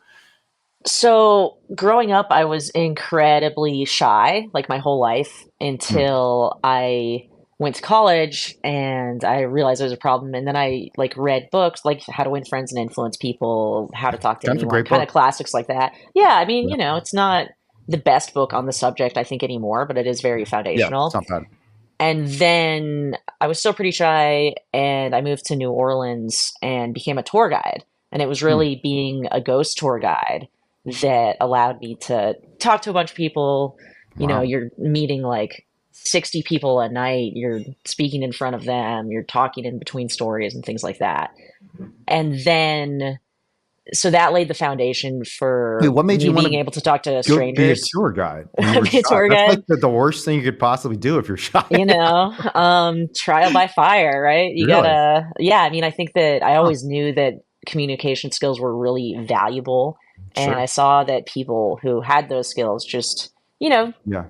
Speaker 2: So growing up, I was incredibly shy, like my whole life, until I went to college and I realized there was a problem. And then I like read books like How to Win Friends and Influence People, How to Talk to
Speaker 1: Kind of a
Speaker 2: Anyone,
Speaker 1: great
Speaker 2: kind of
Speaker 1: book.
Speaker 2: classics like that. Yeah, I mean,
Speaker 1: Yeah.
Speaker 2: you know, it's not the best book on the subject, I think, anymore, but it is very
Speaker 1: Yeah,
Speaker 2: foundational.
Speaker 1: it's not bad.
Speaker 2: And then I was still pretty shy and I moved to New Orleans and became a tour guide. And it was really being a ghost tour guide that allowed me to talk to a bunch of people. You know,
Speaker 1: Wow.
Speaker 2: you're meeting like 60 people a night, you're speaking in front of them, you're talking in between stories and things like that. And then, so that laid the foundation for
Speaker 1: Wait, what made you
Speaker 2: me
Speaker 1: want
Speaker 2: being
Speaker 1: to
Speaker 2: able to talk to
Speaker 1: be a
Speaker 2: strangers.
Speaker 1: tour guide when you were
Speaker 2: Be a
Speaker 1: shy?
Speaker 2: tour
Speaker 1: That's
Speaker 2: guide.
Speaker 1: like the worst thing you could possibly do if you're shy.
Speaker 2: You know, trial by fire, right? You
Speaker 1: Really?
Speaker 2: gotta, yeah. I mean, I think that I always knew that communication skills were really valuable. And
Speaker 1: Sure.
Speaker 2: I saw that people who had those skills just, you know,
Speaker 1: Yeah.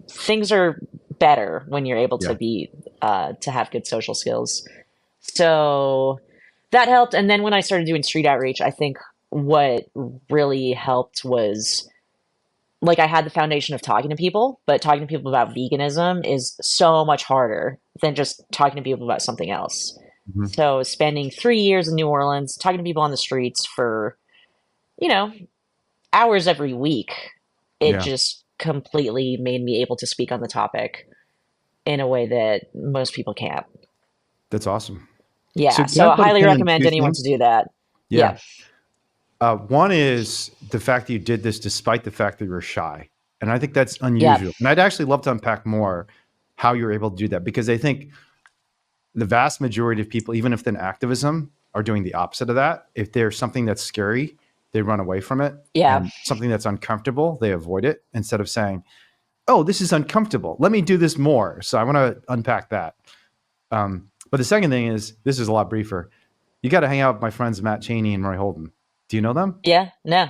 Speaker 2: things are better when you're able
Speaker 1: Yeah.
Speaker 2: to have good social skills. So that helped. And then when I started doing street outreach, I think what really helped was like I had the foundation of talking to people, but talking to people about veganism is so much harder than just talking to people about something else.
Speaker 1: Mhm.
Speaker 2: So spending 3 years in New Orleans, talking to people on the streets for, you know, hours every week, it
Speaker 1: Yeah.
Speaker 2: just completely made me able to speak on the topic in a way that most people can't.
Speaker 1: That's awesome. So
Speaker 2: Yeah.
Speaker 1: can
Speaker 2: So
Speaker 1: I
Speaker 2: I
Speaker 1: put a
Speaker 2: highly
Speaker 1: pin in
Speaker 2: recommend
Speaker 1: two
Speaker 2: anyone to
Speaker 1: things?
Speaker 2: do that.
Speaker 1: Yeah.
Speaker 2: Yeah.
Speaker 1: One is the fact that you did this despite the fact that you were shy. And I think that's
Speaker 2: Yeah.
Speaker 1: unusual. And I'd actually love to unpack more how you're able to do that, because I think the vast majority of people, even if in activism, are doing the opposite of that. If there's something that's scary, they run away from it.
Speaker 2: Yeah.
Speaker 1: And something that's uncomfortable, they avoid it instead of saying, oh, this is uncomfortable. Let me do this more. So I want to unpack that. But the second thing is, this is a lot briefer. You got to hang out with my friends Matt Cheney and Roy Holden. Do you know them?
Speaker 2: Yeah. No.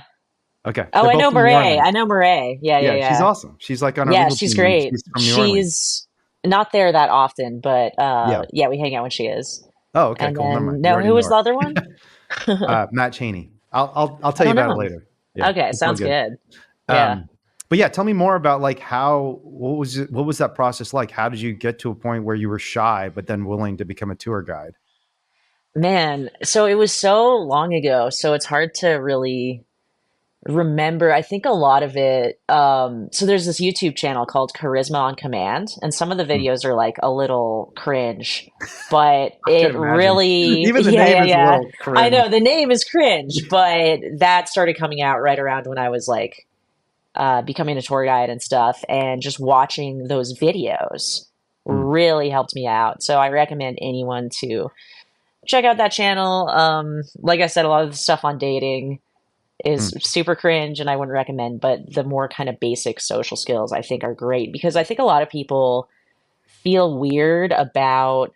Speaker 1: Okay.
Speaker 2: Oh,
Speaker 1: They're
Speaker 2: I
Speaker 1: both
Speaker 2: know
Speaker 1: from New
Speaker 2: Murray.
Speaker 1: Orleans.
Speaker 2: I know Murray. Yeah. Yeah.
Speaker 1: Yeah, she's
Speaker 2: Yeah.
Speaker 1: awesome. She's like on our
Speaker 2: Yeah.
Speaker 1: legal
Speaker 2: She's
Speaker 1: team, and
Speaker 2: great.
Speaker 1: she's from New Orleans.
Speaker 2: She's not there that often, but
Speaker 1: Yeah.
Speaker 2: yeah, we hang out when she is.
Speaker 1: Oh, okay,
Speaker 2: And
Speaker 1: cool. Never
Speaker 2: then
Speaker 1: mind. You
Speaker 2: no,
Speaker 1: already
Speaker 2: who
Speaker 1: know
Speaker 2: was the
Speaker 1: her.
Speaker 2: other one?
Speaker 1: Matt Cheney. I'll
Speaker 2: I
Speaker 1: tell you
Speaker 2: don't
Speaker 1: about it
Speaker 2: know.
Speaker 1: later. Yeah,
Speaker 2: Okay,
Speaker 1: it's all
Speaker 2: sounds
Speaker 1: good.
Speaker 2: good. Yeah.
Speaker 1: Um, but yeah, tell me more about like what was that process like? How did you get to a point where you were shy but then willing to become a tour guide?
Speaker 2: Man, so it was so long ago, so it's hard to really remember. I think a lot of it, so there's this YouTube channel called Charisma on Command, and some of the
Speaker 1: Hmm.
Speaker 2: videos are like a little cringe, but
Speaker 1: I can
Speaker 2: it
Speaker 1: imagine.
Speaker 2: really,
Speaker 1: Even the
Speaker 2: yeah,
Speaker 1: name
Speaker 2: yeah,
Speaker 1: is a
Speaker 2: yeah.
Speaker 1: little
Speaker 2: I
Speaker 1: cringe.
Speaker 2: know the name is cringe, but that started coming out right around when I was like becoming a tour guide and stuff, and just watching those videos
Speaker 1: Hmm.
Speaker 2: really helped me out. So I recommend anyone to check out that channel. Like I said, a lot of the stuff on dating is
Speaker 1: Hmm.
Speaker 2: super cringe and I wouldn't recommend, but the more kind of basic social skills I think are great because I think a lot of people feel weird about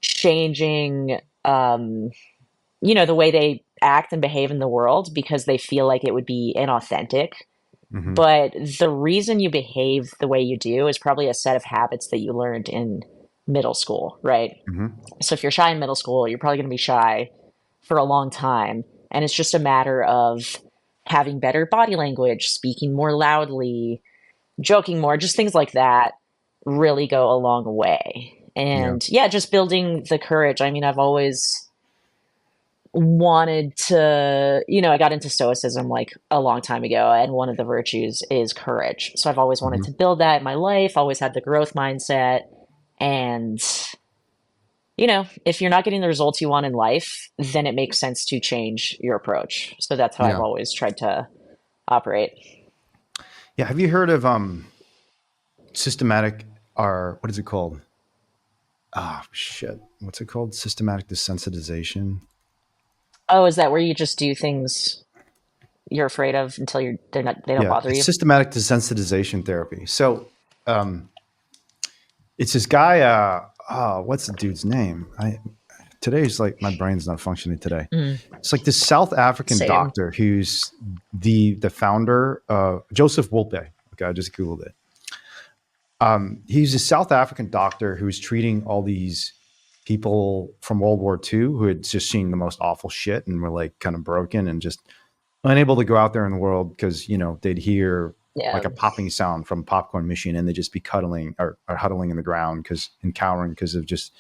Speaker 2: changing the way they act and behave in the world because they feel like it would be inauthentic.
Speaker 1: Hmm.
Speaker 2: But the reason you behave the way you do is probably a set of habits that you learned in middle school, right?
Speaker 1: Hmm.
Speaker 2: So if you're shy in middle school, you're probably going to be shy for a long time. And it's just a matter of having better body language, speaking more loudly, joking more, just things like that really go a long way.
Speaker 1: Yeah.
Speaker 2: And yeah, just building the courage. I mean, I've always wanted to, I got into stoicism like a long time ago, and one of the virtues is courage. So I've always wanted
Speaker 1: Hmm.
Speaker 2: to build that in my life, always had the growth mindset. And if you're not getting the results you want in life, then it makes sense to change your approach. So that's how I've
Speaker 1: Yeah.
Speaker 2: always tried to operate.
Speaker 1: Yeah. Have you heard of systematic, or what is it called? Ah, shit. What's it called? Systematic desensitization.
Speaker 2: Oh, is that where you just do things you're afraid of until they don't
Speaker 1: Yeah,
Speaker 2: bother
Speaker 1: it's
Speaker 2: you?
Speaker 1: systematic desensitization therapy. So um, it's this guy. What's the dude's name? Today's like my brain's not functioning today.
Speaker 2: Mm,
Speaker 1: It's like this South African
Speaker 2: same.
Speaker 1: doctor who's the founder, Joseph Wolpe. Okay, I just googled it. He's a South African doctor who's treating all these people from World War II who had just seen the most awful shit and were like kind of broken and just unable to go out there in the world because they'd hear
Speaker 2: Yeah.
Speaker 1: like a popping sound from a popcorn machine and they'd just be cuddling or huddling in the ground and cowering because of just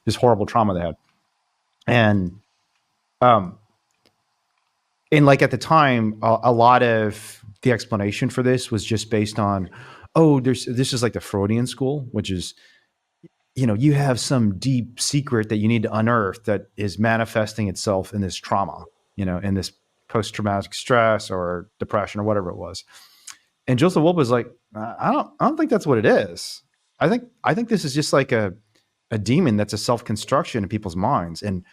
Speaker 1: this horrible trauma they had. And um and like at the time, a lot of the explanation for this was just based on, oh, this is like the Freudian school, which is, you have some deep secret that you need to unearth that is manifesting itself in this trauma, in this post traumatic stress or depression or whatever it was. And Joseph Wolpe was like, I don't think that's what it is. I think this is just like a demon that's a self construction in people's minds. And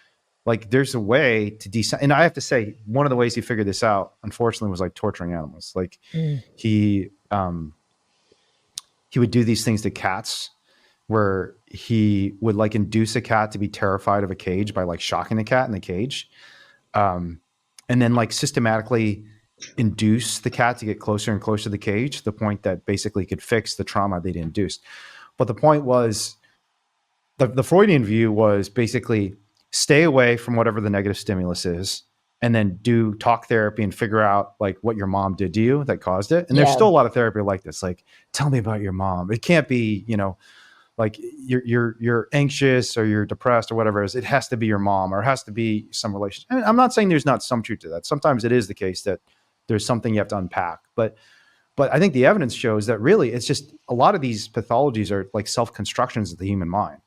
Speaker 1: like, there's a way to and I have to say, one of the ways he figured this out, unfortunately, was like torturing animals. Like
Speaker 2: Mm,
Speaker 1: he, he would do these things to cats where he would like induce a cat to be terrified of a cage by like shocking the cat in the cage. Um, and then like systematically induce the cat to get closer and closer to the cage to the point that basically could fix the trauma they'd induced. But the point was, the Freudian view was basically stay away from whatever the negative stimulus is and then do talk therapy and figure out like what your mom did to you that caused it. And there's
Speaker 2: yeah.
Speaker 1: still a lot of therapy like this. Like, tell me about your mom. It can't be, like you're anxious or you're depressed or whatever it is. It has to be your mom or it has to be some relation. And I'm not saying there's not some truth to that. Sometimes it is the case that there's something you have to unpack. But I think the evidence shows that really it's just a lot of these pathologies are like self-constructions of the human mind.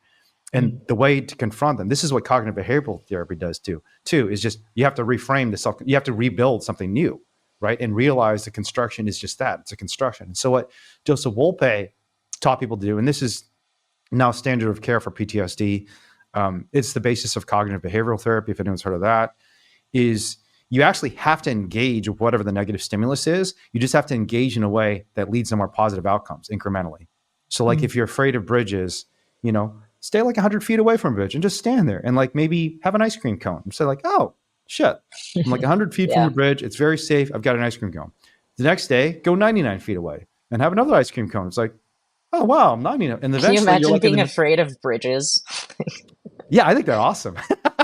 Speaker 1: And the way to confront them, this is what cognitive behavioral therapy does too, is just you have to reframe the self, you have to rebuild something new, right? And realize the construction is just that, it's a construction. And so what Joseph Wolpe taught people to do, and this is now standard of care for PTSD, it's the basis of cognitive behavioral therapy, if anyone's heard of that, is you actually have to engage with whatever the negative stimulus is. You just have to engage in a way that leads to more positive outcomes incrementally. So like if you're afraid of bridges, stay like 100 feet away from a bridge and just stand there and like maybe have an ice cream cone and say like, oh shit, I'm like 100 feet from the bridge. It's very safe. I've got an ice cream cone. The next day, go 99 feet away and have another ice cream cone. It's like, oh wow, I'm 99. And eventually,
Speaker 2: can you imagine
Speaker 1: like
Speaker 2: being afraid of bridges?
Speaker 1: Yeah, I think they're awesome.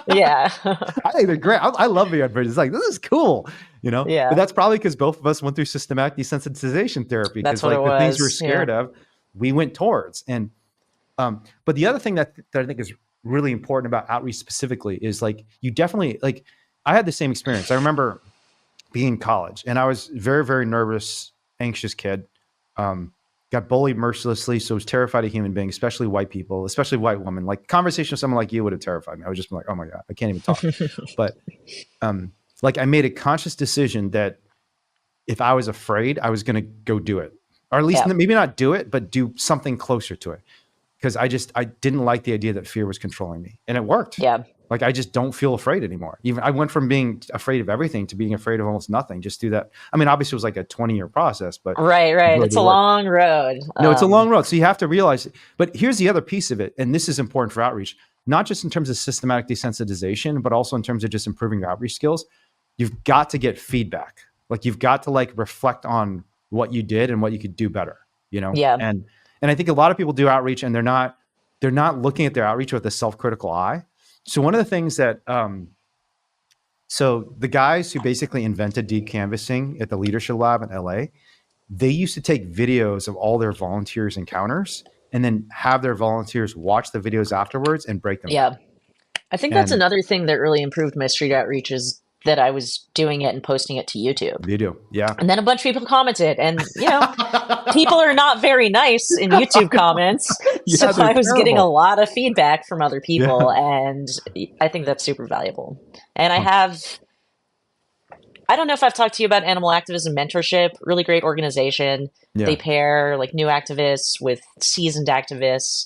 Speaker 2: Yeah.
Speaker 1: I think they're great. I love being on bridges. It's like, this is cool,
Speaker 2: Yeah.
Speaker 1: But that's probably because both of us went through systematic desensitization therapy.
Speaker 2: That's
Speaker 1: because
Speaker 2: what
Speaker 1: like
Speaker 2: it
Speaker 1: the things we're
Speaker 2: was.
Speaker 1: scared of, we went towards. And but the other thing that I think is really important about outreach specifically is like you definitely like I had the same experience. I remember being in college and I was very, very nervous, anxious kid. Got bullied mercilessly, so I was terrified of human beings, especially white people, especially white women. Like conversation with someone like you would have terrified me. I would just be like, oh my God, I can't even talk. But like I made a conscious decision that if I was afraid, I was going to go do it, or at least maybe not do it, but do something closer to it. Because I didn't like the idea that fear was controlling me, and it worked.
Speaker 2: Yeah.
Speaker 1: Like I just don't feel afraid anymore. Even I went from being afraid of everything to being afraid of almost nothing. Just do that. I mean, obviously it was like a 20-year process, but
Speaker 2: right. It's a long road.
Speaker 1: No, it's a long road. So you have to realize, but here's the other piece of it. And this is important for outreach, not just in terms of systematic desensitization, but also in terms of just improving your outreach skills. You've got to get feedback. Like you've got to like reflect on what you did and what you could do better,
Speaker 2: Yeah.
Speaker 1: And I think a lot of people do outreach and they're not looking at their outreach with a self-critical eye. So one of the things that, so the guys who basically invented decanvassing at the Leadership Lab in LA, they used to take videos of all their volunteers' encounters and then have their volunteers watch the videos afterwards and break them down.
Speaker 2: I think that's another thing that really improved my street outreach is that I was doing it and posting it to YouTube.
Speaker 1: Video, yeah.
Speaker 2: And then a bunch of people commented, and people are not very nice in YouTube comments. So I was getting a lot of feedback from other people, and I think that's super valuable. And I don't know if I've talked to you about Animal Activism Mentorship, really great organization. They pair like new activists with seasoned activists.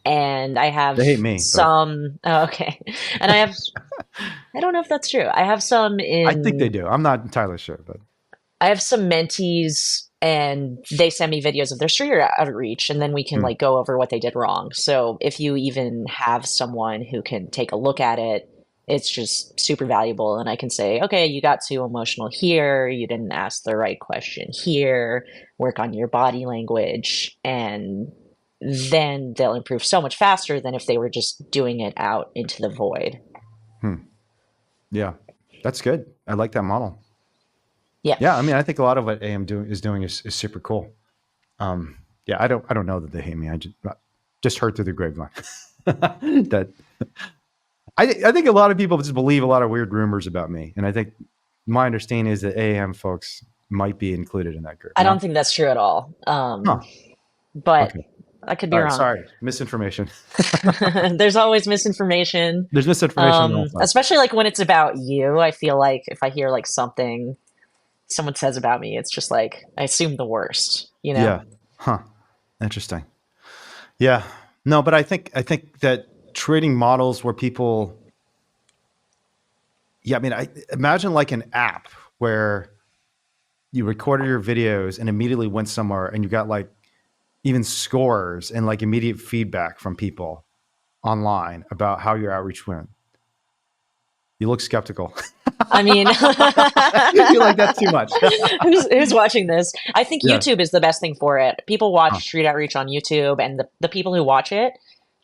Speaker 2: And I have
Speaker 1: they hate me,
Speaker 2: some, okay. And I don't know if that's true. I have some
Speaker 1: I think they do. I'm not entirely sure, but
Speaker 2: I have some mentees and they send me videos of their street outreach and then we can like go over what they did wrong. So if you even have someone who can take a look at it, it's just super valuable. And I can say, okay, you got too emotional here. You didn't ask the right question here. Work on your body language. And then they'll improve so much faster than if they were just doing it out into the void.
Speaker 1: Yeah, that's good. I like that model.
Speaker 2: Yeah.
Speaker 1: Yeah. I mean, I think a lot of what AM is doing is super cool. Yeah, I don't know that they hate me. I just heard through the grapevine that I think a lot of people just believe a lot of weird rumors about me. And I think my understanding is that AM folks might be included in that group.
Speaker 2: I don't think that's true at all. But okay. I could be wrong.
Speaker 1: Sorry, misinformation.
Speaker 2: There's always misinformation.
Speaker 1: There's misinformation,
Speaker 2: especially like when it's about you. I feel like if I hear like something someone says about me, it's just like I assume the worst.
Speaker 1: Yeah. Huh. Interesting. Yeah. No, but I think that trading models where people. Yeah, I mean, I imagine like an app where you recorded your videos and immediately went somewhere, and you got like even scores and like immediate feedback from people online about how your outreach went. You look skeptical.
Speaker 2: I mean,
Speaker 1: you like that's too much.
Speaker 2: Who's watching this? I think YouTube is the best thing for it. People watch street outreach on YouTube, and the people who watch it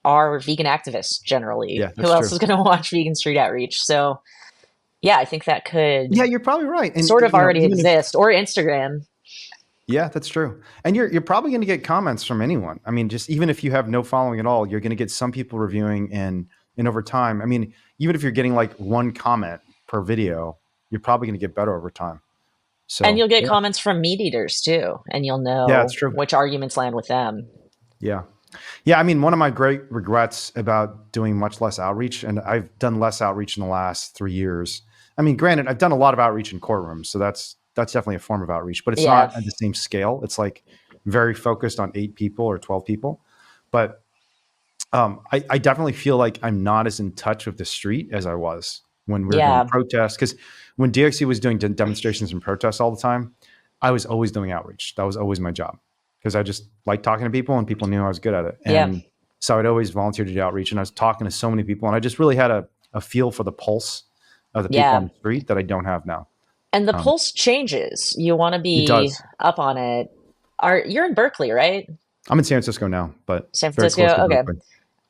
Speaker 2: are vegan activists generally.
Speaker 1: Yeah,
Speaker 2: who else is going to watch vegan street outreach? So yeah, I think that could.
Speaker 1: Yeah, you're probably right.
Speaker 2: And sort of already exist, or Instagram.
Speaker 1: Yeah, that's true. And you're probably going to get comments from anyone. I mean, just even if you have no following at all, you're going to get some people reviewing and over time. I mean, even if you're getting like one comment per video, you're probably going to get better over time. So,
Speaker 2: and you'll get comments from meat eaters too, and you'll know which arguments land with them.
Speaker 1: Yeah. Yeah, I mean, one of my great regrets about doing much less outreach, and I've done less outreach in the last 3 years. I mean, granted, I've done a lot of outreach in courtrooms, so that's definitely a form of outreach, but it's
Speaker 2: Yeah.
Speaker 1: not at the same scale. It's like very focused on 8 people or 12 people. But I definitely feel like I'm not as in touch with the street as I was when we were doing
Speaker 2: Yeah.
Speaker 1: protests. Because when DXC was doing demonstrations and protests all the time, I was always doing outreach. That was always my job because I just liked talking to people and people knew I was good at it.
Speaker 2: Yeah.
Speaker 1: And so I'd always volunteer to do outreach. And I was talking to so many people and I just really had a feel for the pulse of the people on
Speaker 2: Yeah.
Speaker 1: the street that I don't have now.
Speaker 2: And the
Speaker 1: Um,
Speaker 2: pulse changes. You want to
Speaker 1: it
Speaker 2: be
Speaker 1: does.
Speaker 2: up on it. Are you're in Berkeley, right?
Speaker 1: I'm in San Francisco now, but
Speaker 2: San
Speaker 1: very
Speaker 2: Francisco?
Speaker 1: close to
Speaker 2: Okay.
Speaker 1: Berkeley.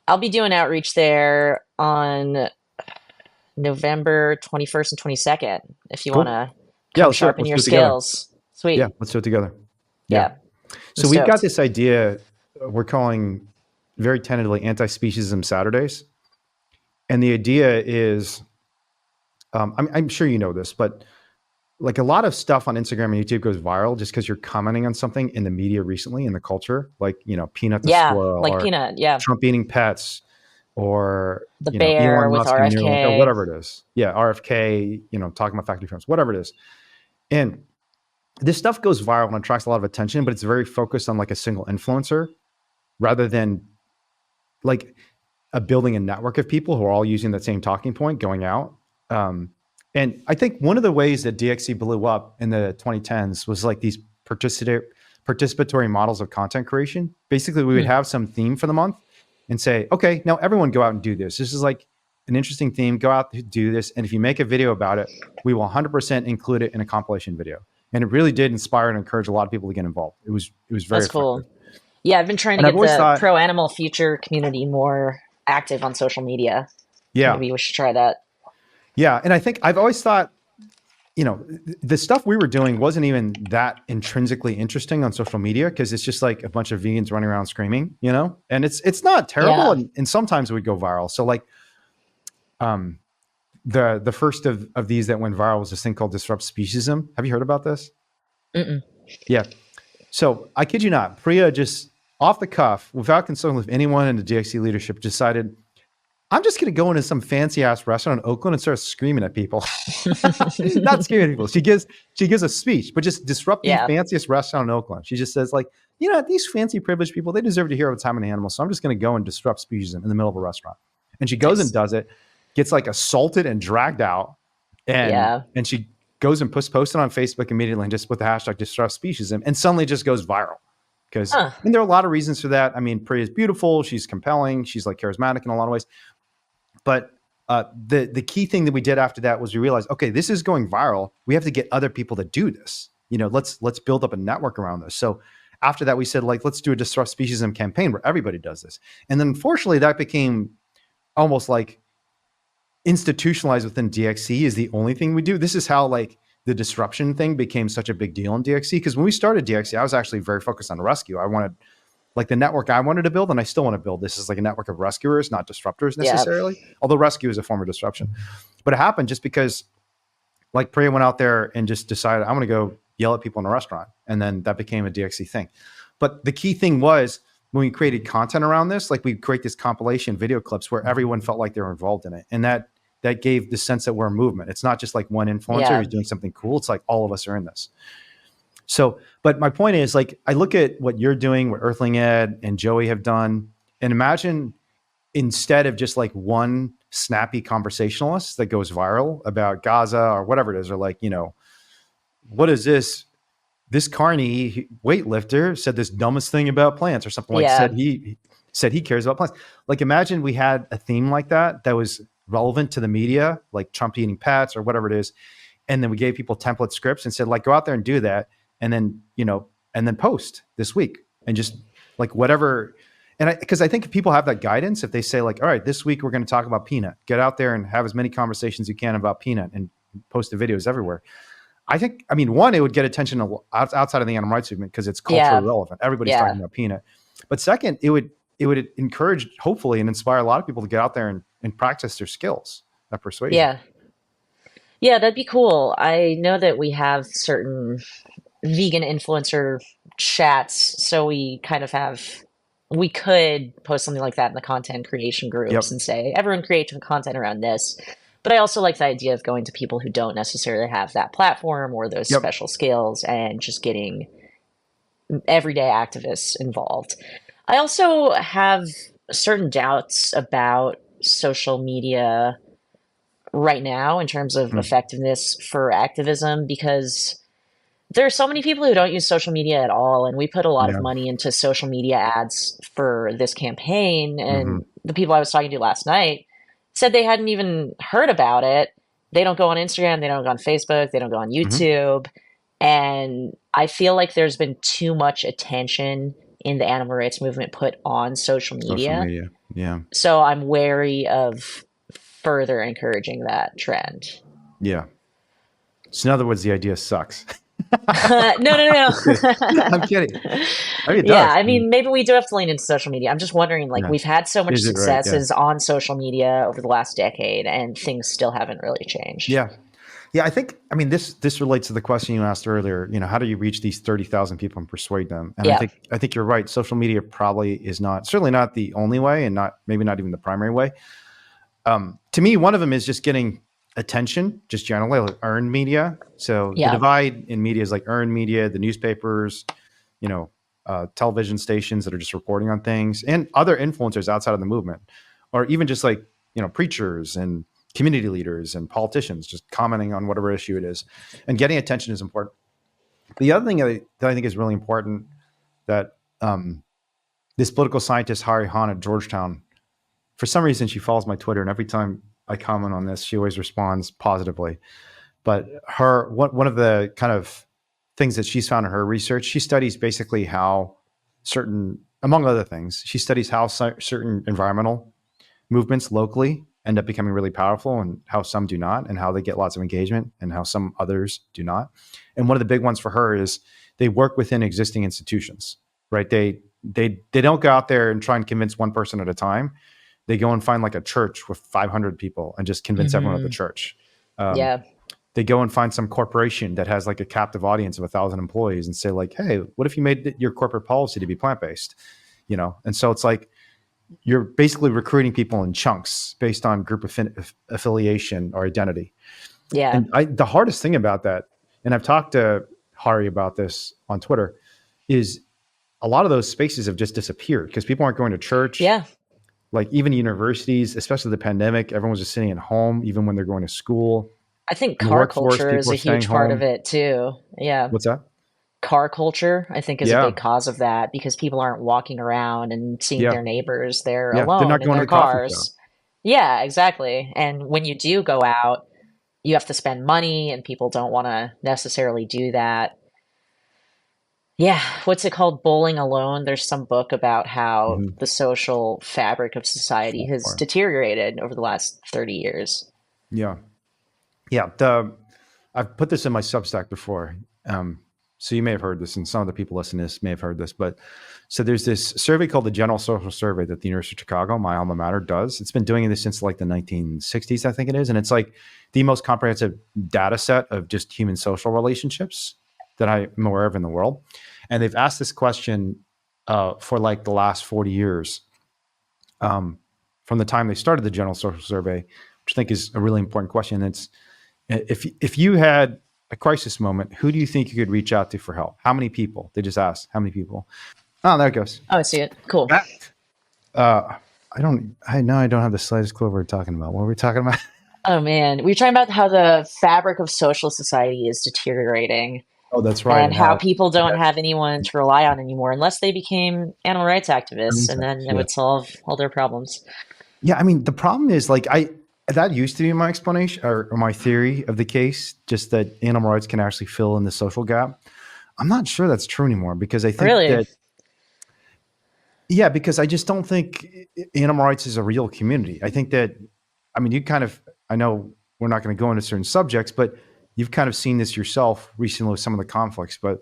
Speaker 2: I'll be doing outreach there on November 21st and 22nd if you want
Speaker 1: Cool.
Speaker 2: to
Speaker 1: Yeah,
Speaker 2: come
Speaker 1: let's do it.
Speaker 2: sharpen
Speaker 1: Let's
Speaker 2: your
Speaker 1: do it together.
Speaker 2: skills.
Speaker 1: Yeah,
Speaker 2: Sweet.
Speaker 1: let's do it together. Yeah.
Speaker 2: Yeah. I'm
Speaker 1: So we've got
Speaker 2: stoked.
Speaker 1: this idea we're calling very tentatively anti-speciesism Saturdays. And the idea is, I'm sure you know this, but like a lot of stuff on Instagram and YouTube goes viral just because you're commenting on something in the media recently in the culture, like, Peanut the
Speaker 2: Yeah.
Speaker 1: squirrel
Speaker 2: Like
Speaker 1: or
Speaker 2: Peanut. Yeah.
Speaker 1: Trump eating pets or,
Speaker 2: The bear
Speaker 1: Elon
Speaker 2: with
Speaker 1: Musk and Neuralink or
Speaker 2: RFK.
Speaker 1: whatever it is. Yeah, RFK, talking about factory farms, whatever it is. And this stuff goes viral and attracts a lot of attention, but it's very focused on like a single influencer rather than like building a network of people who are all using that same talking point going out. Um, and I think one of the ways that DXC blew up in the 2010s was like these participatory models of content creation. Basically, we would
Speaker 2: Hmm.
Speaker 1: have some theme for the month and say, okay, now everyone go out and do this. This is like an interesting theme. Go out and do this. And if you make a video about it, we will 100% include it in a compilation video. And it really did inspire and encourage a lot of people to get involved. It was very
Speaker 2: That's
Speaker 1: effective.
Speaker 2: cool. Yeah, I've been trying to
Speaker 1: And I've
Speaker 2: get
Speaker 1: always
Speaker 2: the
Speaker 1: thought,
Speaker 2: pro animal future community more active on social media.
Speaker 1: yeah,
Speaker 2: Maybe we should try that.
Speaker 1: yeah. And I think I've always thought, the stuff we were doing wasn't even that intrinsically interesting on social media because it's just like a bunch of vegans running around screaming, and it's not terrible.
Speaker 2: Yeah.
Speaker 1: And sometimes it would go viral. So like, um, the first of these that went viral was this thing called disrupt speciesism. Have you heard about this?
Speaker 2: Mm-mm.
Speaker 1: Yeah. So I kid you not, Priya just off the cuff, without consulting with anyone in the DXC leadership, decided I'm just going to go into some fancy ass restaurant in Oakland and start screaming at people. Not screaming at people. She gives a speech, but just disrupt the
Speaker 2: Yeah.
Speaker 1: fanciest restaurant in Oakland. She just says like, these fancy privileged people, they deserve to hear what's happening to animals. So I'm just going to go and disrupt speciesism in the middle of a restaurant. And she goes and
Speaker 2: Nice.
Speaker 1: does it, gets like assaulted and dragged out, and
Speaker 2: Yeah.
Speaker 1: and she goes and posts it on Facebook immediately and just with the hashtag disrupt speciesism, and suddenly it just goes viral. Because
Speaker 2: Huh.
Speaker 1: and there are a lot of reasons for that. I mean, Priya is beautiful, she's compelling, she's like charismatic in a lot of ways. But the key thing that we did after that was we realized, okay, this is going viral. We have to get other people to do this. Let's build up a network around this. So after that, we said like, let's do a disrupt speciesism campaign where everybody does this. And then unfortunately, that became almost like institutionalized within DXC is the only thing we do. This is how like the disruption thing became such a big deal in DXC. Because when we started DXC, I was actually very focused on rescue. I wanted like the network I wanted to build, and I still want to build this is like a network of rescuers, not disruptors
Speaker 2: Yeah.
Speaker 1: necessarily. Although rescue is a form of disruption, but it happened just because like Priya went out there and just decided I'm going to go yell at people in a restaurant, and then that became a DXC thing. But the key thing was when we created content around this, like we create this compilation video clips where everyone felt like they were involved in it, and that gave the sense that we're a movement. It's not just like one influencer
Speaker 2: Yeah.
Speaker 1: who's doing something cool. It's like all of us are in this. So, but my point is like, I look at what you're doing, what Earthling Ed and Joey have done, and imagine instead of just like one snappy conversationalist that goes viral about Gaza or whatever it is, or like, what is this? This carny weightlifter said this dumbest thing about plants or something like
Speaker 2: Yeah.
Speaker 1: said he cares about plants. Like imagine we had a theme like that was relevant to the media, like Trump eating pets or whatever it is. And then we gave people template scripts and said like, go out there and do that. And then, and then post this week and just like whatever. And because I think if people have that guidance, if they say like, all right, this week we're going to talk about peanut, get out there and have as many conversations as you can about peanut and post the videos everywhere. I think, I mean, one, it would get attention outside of the animal rights movement because it's culturally
Speaker 2: Yeah.
Speaker 1: relevant. Everybody's
Speaker 2: Yeah.
Speaker 1: talking about peanut. But second, it would encourage, hopefully, and inspire a lot of people to get out there and practice their skills at persuasion.
Speaker 2: Yeah. Yeah, that'd be cool. I know that we have certain vegan influencer chats, so we kind of have we could post something like that in the content creation groups
Speaker 1: Yep.
Speaker 2: and say, everyone create content around this. But I also like the idea of going to people who don't necessarily have that platform or those
Speaker 1: Yep.
Speaker 2: special skills and just getting everyday activists involved. I also have certain doubts about social media right now in terms of
Speaker 1: Mm.
Speaker 2: effectiveness for activism because there are so many people who don't use social media at all, and we put a lot of
Speaker 1: Yeah.
Speaker 2: money into social media ads for this campaign.
Speaker 1: Hmm.
Speaker 2: And the people I was talking to last night said they hadn't even heard about it. They don't go on Instagram, they don't go on Facebook, they don't go on
Speaker 1: Hmm.
Speaker 2: YouTube. And I feel like there's been too much attention in the animal rights movement put on social
Speaker 1: Social
Speaker 2: media.
Speaker 1: media. Yeah.
Speaker 2: So I'm wary of further encouraging that trend.
Speaker 1: Yeah. So in other words, the idea sucks.
Speaker 2: No, no,
Speaker 1: I'm kidding.
Speaker 2: no.
Speaker 1: I mean, it
Speaker 2: Yeah,
Speaker 1: does.
Speaker 2: I mean, maybe we do have to lean into social media. I'm just wondering, like,
Speaker 1: Yeah.
Speaker 2: we've had so much
Speaker 1: Is it right? Yeah.
Speaker 2: successes on social media over the last decade, and things still haven't really changed.
Speaker 1: Yeah. Yeah. I think, I mean, this relates to the question you asked earlier, how do you reach these 30,000 people and persuade them? And
Speaker 2: Yeah.
Speaker 1: I think you're right. Social media probably is certainly not the only way and maybe not even the primary way. To me, one of them is just getting attention, just generally, like earned media. So the
Speaker 2: Yeah.
Speaker 1: divide in media is like earned media, the newspapers, you know, television stations that are just reporting on things, and other influencers outside of the movement, or even just like preachers and community leaders and politicians just commenting on whatever issue it is, and getting attention is important. The other thing that I think is really important that this political scientist Hari Hahn at Georgetown, for some reason, she follows my Twitter, and every time I comment on this, she always responds positively. But one of the kind of things that she's found in her research, she studies basically how certain, among other things, she studies how certain environmental movements locally end up becoming really powerful and how some do not, and how they get lots of engagement and how some others do not. And one of the big ones for her is they work within existing institutions, right? They don't go out there and try and convince one person at a time. They go and find like a church with 500 people and just convince everyone at the
Speaker 2: Hmm.
Speaker 1: church. Um,
Speaker 2: Yeah.
Speaker 1: they go and find some corporation that has like a captive audience of 1,000 employees and say like, hey, what if you made your corporate policy to be plant-based? And so it's like you're basically recruiting people in chunks based on group affiliation or identity.
Speaker 2: Yeah.
Speaker 1: And the hardest thing about that, and I've talked to Hari about this on Twitter, is a lot of those spaces have just disappeared because people aren't going to church.
Speaker 2: Yeah.
Speaker 1: Like even universities, especially the pandemic, everyone's just sitting at home, even when they're going to school.
Speaker 2: I think
Speaker 1: In the
Speaker 2: car
Speaker 1: workforce,
Speaker 2: culture is
Speaker 1: people
Speaker 2: a
Speaker 1: are staying
Speaker 2: huge part of
Speaker 1: home.
Speaker 2: it too. Yeah.
Speaker 1: What's that?
Speaker 2: Car culture, I think, is a
Speaker 1: Yeah.
Speaker 2: big cause of that because people aren't walking around and seeing
Speaker 1: Yeah.
Speaker 2: their neighbors. They're
Speaker 1: Yeah. They're
Speaker 2: alone
Speaker 1: not
Speaker 2: in
Speaker 1: going to
Speaker 2: their
Speaker 1: the coffee shop.
Speaker 2: cars. Yeah, exactly. And when you do go out, you have to spend money, and people don't want to necessarily do that. Yeah, what's it called? Bowling Alone. There's some book about how
Speaker 1: Mm-hmm.
Speaker 2: the social fabric of society has
Speaker 1: Or,
Speaker 2: deteriorated over the last 30 years.
Speaker 1: yeah. Yeah. I've put this in my Substack before. So you may have heard this, and some of the people listening to this may have heard this, but so there's this survey called the General Social Survey that the University of Chicago, my alma mater, does. It's been doing this since like the 1960s, I think it is. And it's like the most comprehensive data set of just human social relationships that I'm aware of in the world. And they've asked this question for like the last 40 years, from the time they started the General Social Survey, which I think is a really important question. It's if you had a crisis moment, who do you think you could reach out to for help? How many people? They just asked how many people. Oh, there it goes.
Speaker 2: Oh, I see it. Cool.
Speaker 1: That, I don't have the slightest clue what we're talking about. What were we talking about?
Speaker 2: Oh man, we were talking about how the fabric of social society is deteriorating
Speaker 1: Oh, that's right.
Speaker 2: and
Speaker 1: And
Speaker 2: how
Speaker 1: how,
Speaker 2: people don't have anyone to rely on anymore unless they became animal rights activists, and then it
Speaker 1: yeah.
Speaker 2: would solve all their problems.
Speaker 1: Yeah. I mean, the problem is like, that used to be my explanation or my theory of the case, just that animal rights can actually fill in the social gap. I'm not sure that's true anymore because I think
Speaker 2: Really?
Speaker 1: that, yeah, because I just don't think animal rights is a real community. I think that, I mean, I know we're not going to go into certain subjects, but you've kind of seen this yourself recently with some of the conflicts. But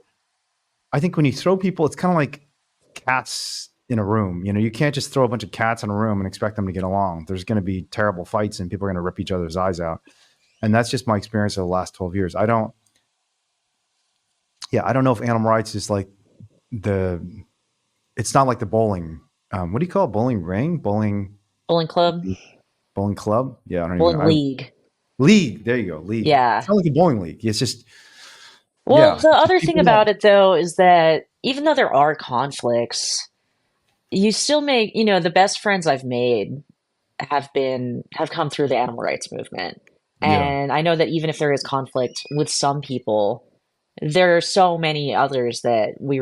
Speaker 1: I think when you throw people, it's kind of like cats in a room. You can't just throw a bunch of cats in a room and expect them to get along. There's going to be terrible fights and people are going to rip each other's eyes out. And that's just my experience of the last 12 years. I don't know if animal rights is like it's not like the bowling what do you call it? Bowling ring?
Speaker 2: Bowling club,
Speaker 1: Bowling club? Yeah, I don't even
Speaker 2: bowling
Speaker 1: know.
Speaker 2: league.
Speaker 1: League. There you go. League. It's
Speaker 2: Yeah.
Speaker 1: not like a bowling league. It's just,
Speaker 2: Well,
Speaker 1: yeah.
Speaker 2: the
Speaker 1: It's just
Speaker 2: other thing
Speaker 1: people that,
Speaker 2: about it though is that even though there are conflicts, you still make, the best friends I've made have come through the animal rights movement.
Speaker 1: yeah.
Speaker 2: And I know that even if there is conflict with some people, there are so many others that we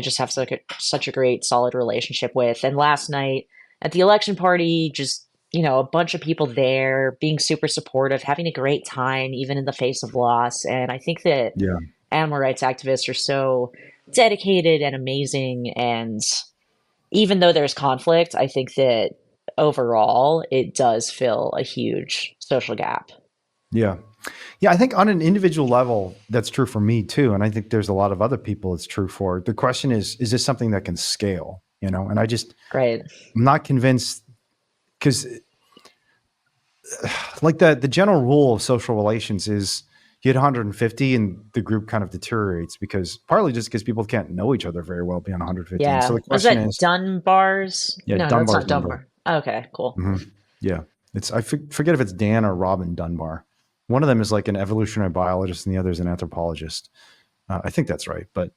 Speaker 2: just have such a great solid relationship with. And last night at the election party, just a bunch of people there being super supportive, having a great time even in the face of loss. And I think that
Speaker 1: Yeah.
Speaker 2: animal rights activists are so dedicated and amazing. And even though there's conflict, I think that overall it does fill a huge social gap.
Speaker 1: Yeah. Yeah. I think on an individual level, that's true for me too. And I think there's a lot of other people it's true for. The question is this something that can scale? And
Speaker 2: Right.
Speaker 1: I'm not convinced because like the general rule of social relations is you hit 150 and the group kind of deteriorates because partly just because people can't know each other very well beyond 150. And so
Speaker 2: Yeah.
Speaker 1: the
Speaker 2: Was
Speaker 1: question
Speaker 2: that
Speaker 1: is,
Speaker 2: Dunbar's?
Speaker 1: yeah,
Speaker 2: No, that's
Speaker 1: Dunbar's
Speaker 2: not
Speaker 1: number.
Speaker 2: Dunbar. Okay, cool.
Speaker 1: Hmm. Yeah. Forget if it's Dan or Robin Dunbar. One of them is like an evolutionary biologist and the other is an anthropologist. I think that's right. But